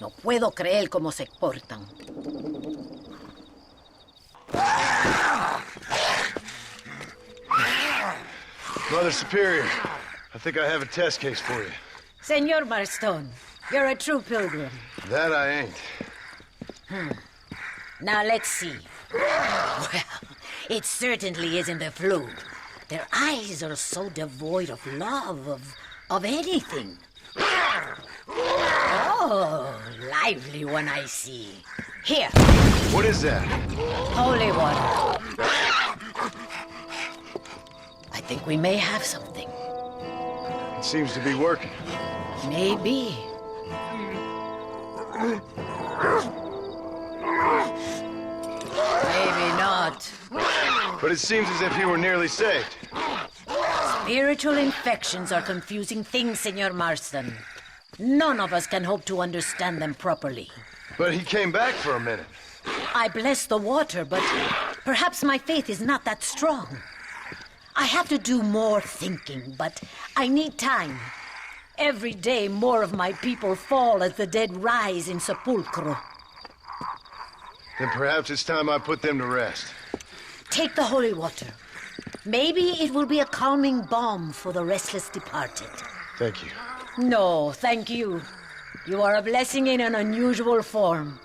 No puedo creer cómo se portan. Mother Superior, I think I have a test case for you. Senor Marston, you're a true pilgrim. That I ain't. Now let's see. Well, it certainly isn't the flu. Their eyes are so devoid of love, of anything. Oh, lively one I see. Here. What is that? Holy water. I think we may have something. It seems to be working. Maybe. Maybe not. But it seems as if he were nearly saved. Spiritual infections are confusing things, Senor Marston. None of us can hope to understand them properly. But he came back for a minute. I bless the water, but perhaps my faith is not that strong. I have to do more thinking, but I need time. Every day, more of my people fall as the dead rise in sepulchro. Then perhaps it's time I put them to rest. Take the holy water. Maybe it will be a calming balm for the restless departed. Thank you. No, thank you. You are a blessing in an unusual form.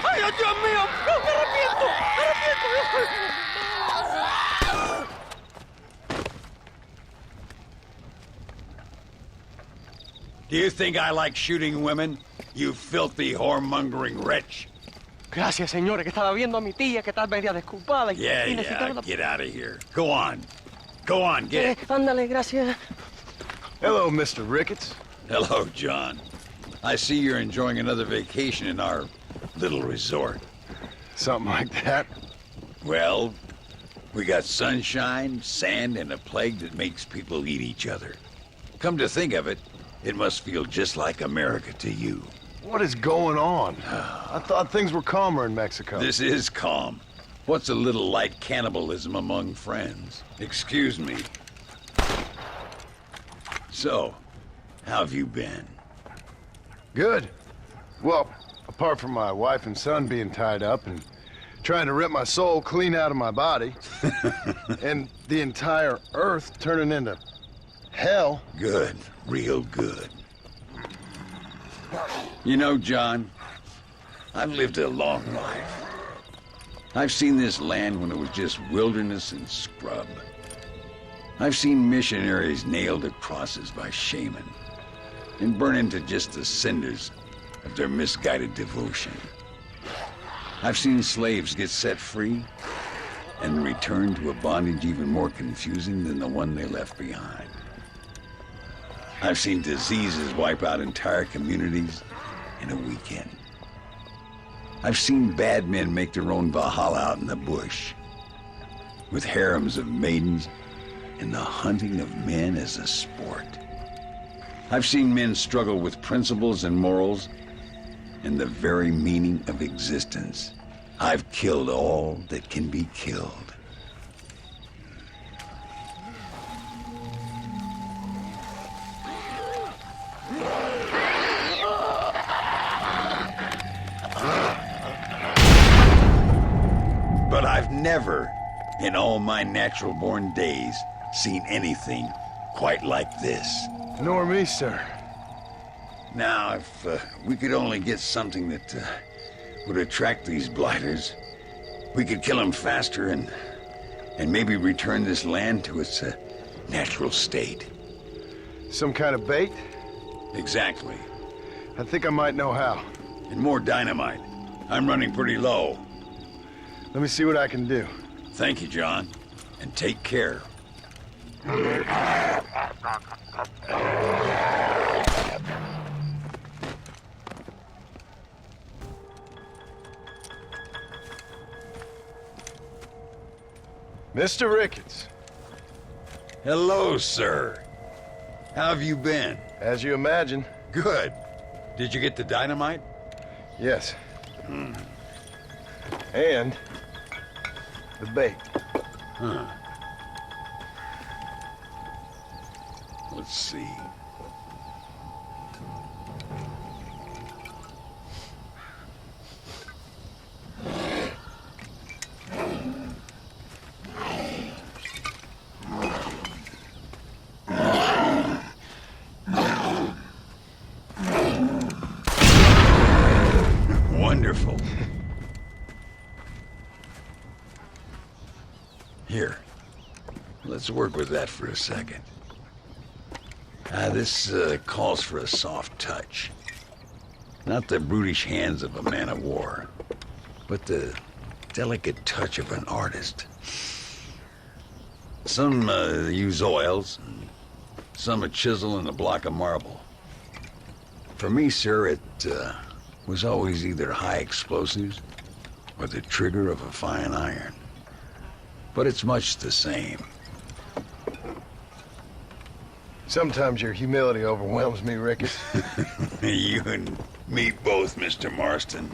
¡Ay, Dios mío! ¡No, me arrepiento! Do you think I like shooting women, you filthy whoremongering wretch? Gracias, señores, que estaba viendo a mi tía que está media desculpada. Yeah, get out of here. Go on. Go on, get. Ándale, gracias. Hello, Mr. Ricketts. Hello, John. I see you're enjoying another vacation in our little resort. Something like that. Well, we got sunshine, sand, and a plague that makes people eat each other. Come to think of it, it must feel just like America to you. What is going on? I thought things were calmer in Mexico. This is calm. What's a little light cannibalism among friends? Excuse me. So, how have you been? Good. Well, apart from my wife and son being tied up and trying to rip my soul clean out of my body, and the entire Earth turning into hell. Good. Real good. You know, John, I've lived a long life. I've seen this land when it was just wilderness and scrub. I've seen missionaries nailed to crosses by shaman and burn into just the cinders of their misguided devotion. I've seen slaves get set free and return to a bondage even more confusing than the one they left behind. I've seen diseases wipe out entire communities in a weekend. I've seen bad men make their own Valhalla out in the bush, with harems of maidens and the hunting of men as a sport. I've seen men struggle with principles and morals and the very meaning of existence. I've killed all that can be killed. But I've never, in all my natural-born days, seen anything quite like this. Nor me, sir. Now, if we could only get something that would attract these blighters, we could kill them faster and maybe return this land to its natural state. Some kind of bait? Exactly. I think I might know how. And more dynamite. I'm running pretty low. Let me see what I can do. Thank you, John. And take care. Mr. Ricketts. Hello, sir. How have you been? As you imagine. Good. Did you get the dynamite? Yes. And the bait. Huh. Let's see. Wonderful. Here, let's work with that for a second. This calls for a soft touch. Not the brutish hands of a man of war, but the delicate touch of an artist. Some use oils, and some a chisel and a block of marble. For me, sir, it was always either high explosives or the trigger of a fine iron. But it's much the same. Sometimes your humility overwhelms me, Ricketts. You and me both, Mr. Marston.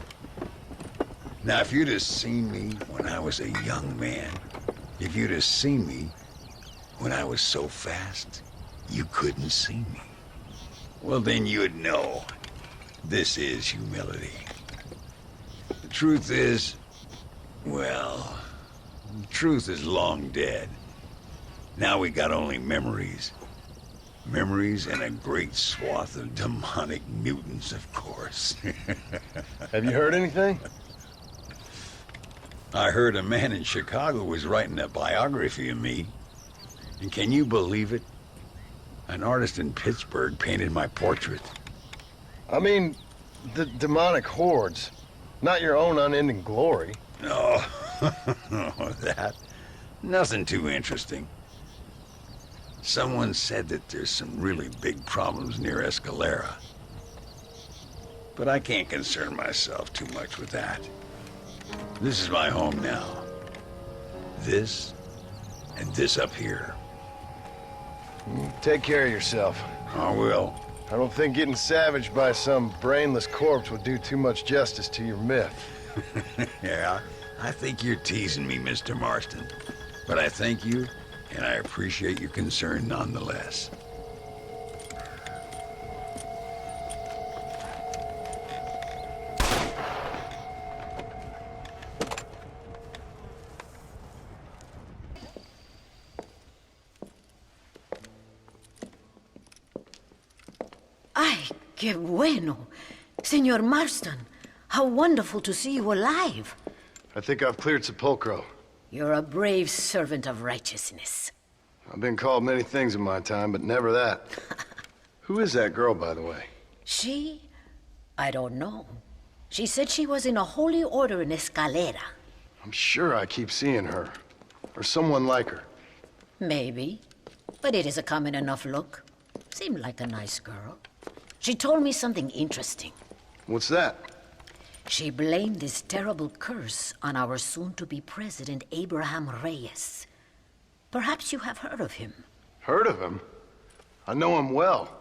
Now, if you'd have seen me when I was a young man, if you'd have seen me when I was so fast, you couldn't see me. Well, then you'd know this is humility. The truth is, well, the truth is long dead. Now we got only memories. Memories and a great swath of demonic mutants, of course. Have you heard anything? I heard a man in Chicago was writing a biography of me. And can you believe it? An artist in Pittsburgh painted my portrait. I mean, the demonic hordes, not your own unending glory. No, that. Nothing too interesting. Someone said that there's some really big problems near Escalera. But I can't concern myself too much with that. This is my home now. This, and this up here. Take care of yourself. I will. I don't think getting savaged by some brainless corpse would do too much justice to your myth. Yeah, I think you're teasing me, Mr. Marston. But I thank you, and I appreciate your concern nonetheless. Ay, qué bueno. Senor Marston, how wonderful to see you alive. I think I've cleared Sepulcro. You're a brave servant of righteousness. I've been called many things in my time, but never that. Who is that girl, by the way? She? I don't know. She said she was in a holy order in Escalera. I'm sure I keep seeing her. Or someone like her. Maybe. But it is a common enough look. Seemed like a nice girl. She told me something interesting. What's that? She blamed this terrible curse on our soon-to-be president, Abraham Reyes. Perhaps you have heard of him. Heard of him? I know him well.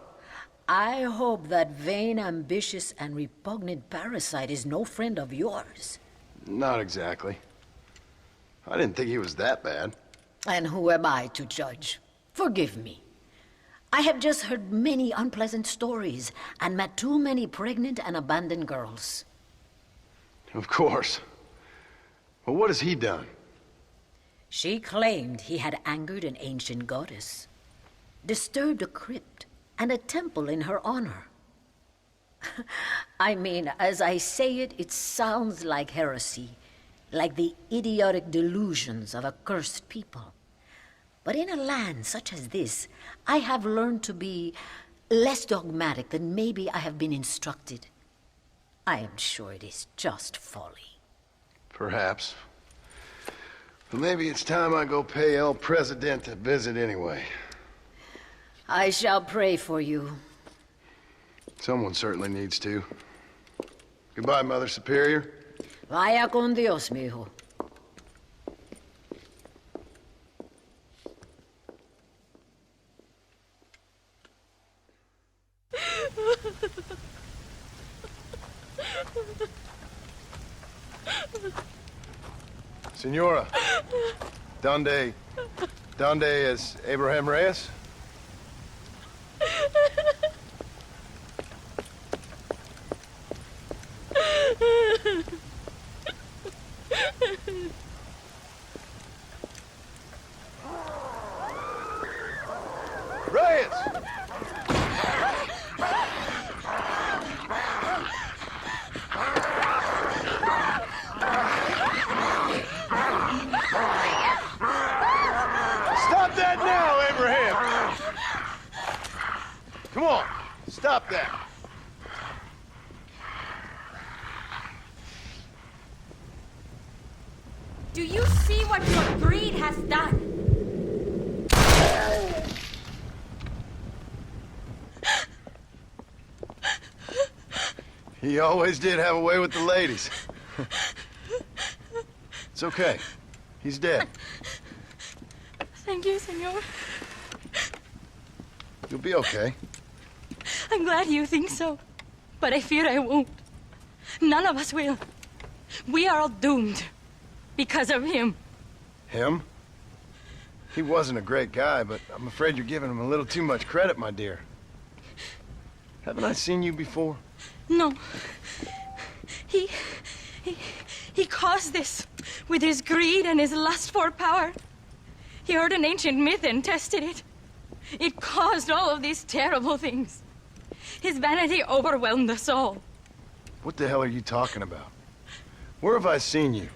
I hope that vain, ambitious, and repugnant parasite is no friend of yours. Not exactly. I didn't think he was that bad. And who am I to judge? Forgive me. I have just heard many unpleasant stories and met too many pregnant and abandoned girls. Of course. Well, what has he done? She claimed he had angered an ancient goddess, disturbed a crypt and a temple in her honor. I mean, as I say it, it sounds like heresy, like the idiotic delusions of a cursed people. But in a land such as this, I have learned to be less dogmatic than maybe I have been instructed. I am sure it is just folly. Perhaps. But maybe it's time I go pay El Presidente a visit anyway. I shall pray for you. Someone certainly needs to. Goodbye, Mother Superior. Vaya con Dios, mijo. Senora. Donde es Abraham Reyes? Reyes! Stop that now, Abraham! Come on, stop that. Do you see what your greed has done? He always did have a way with the ladies. It's okay. He's dead. Thank you, senor. You'll be okay. I'm glad you think so, but I fear I won't. None of us will. We are all doomed because of him. Him? He wasn't a great guy, but I'm afraid you're giving him a little too much credit, my dear. Haven't I seen you before? No. He caused this with his greed and his lust for power. He heard an ancient myth and tested it. It caused all of these terrible things. His vanity overwhelmed us all. What the hell are you talking about? Where have I seen you?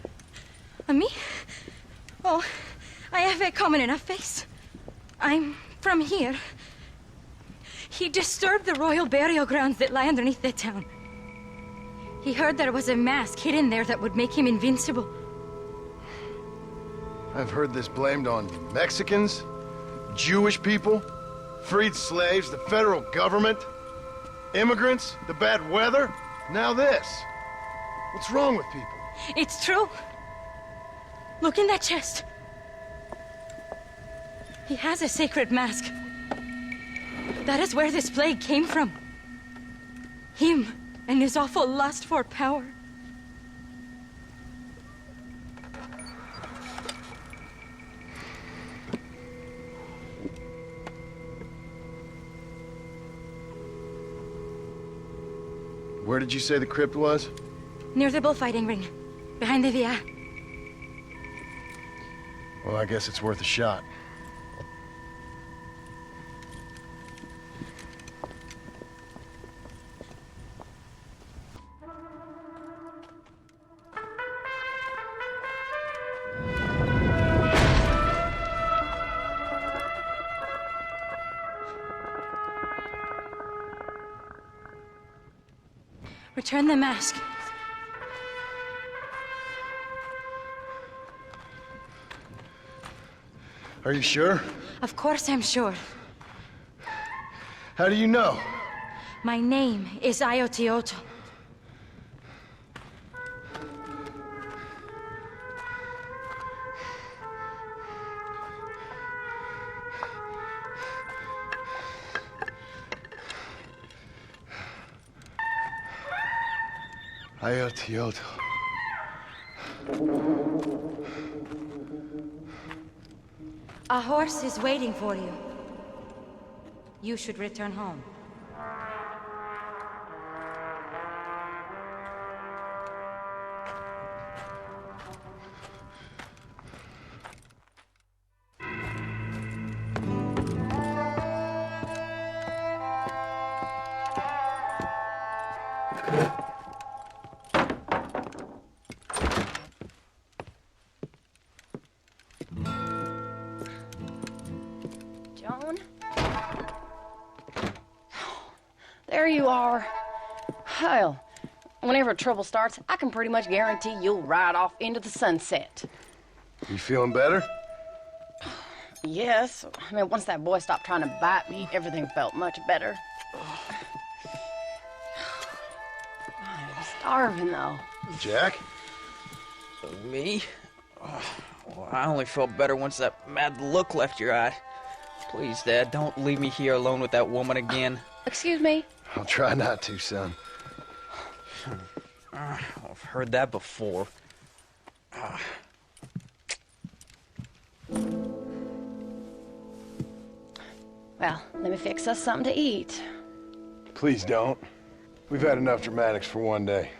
Me? Oh, I have a common enough face. I'm from here. He disturbed the royal burial grounds that lie underneath the town. He heard there was a mask hidden there that would make him invincible. I've heard this blamed on Mexicans, Jewish people, freed slaves, the federal government, immigrants, the bad weather, now this. What's wrong with people? It's true. Look in that chest. He has a sacred mask. That is where this plague came from. Him and his awful lust for power. Where did you say the crypt was? Near the bullfighting ring, behind the Via. Well, I guess it's worth a shot. Return the mask. Are you sure? Of course I'm sure. How do you know? My name is Ayotioto. Ayotioto. A horse is waiting for you. You should return home. on. There you are. Hell, whenever trouble starts, I can pretty much guarantee you'll ride off into the sunset. You feeling better? Yes. I mean, once that boy stopped trying to bite me, everything felt much better. I'm starving, though. Jack? Me? Well, I only felt better once that mad look left your eye. Please, Dad, don't leave me here alone with that woman again. Excuse me? I'll try not to, son. I've heard that before. Well, let me fix us something to eat. Please don't. We've had enough dramatics for one day.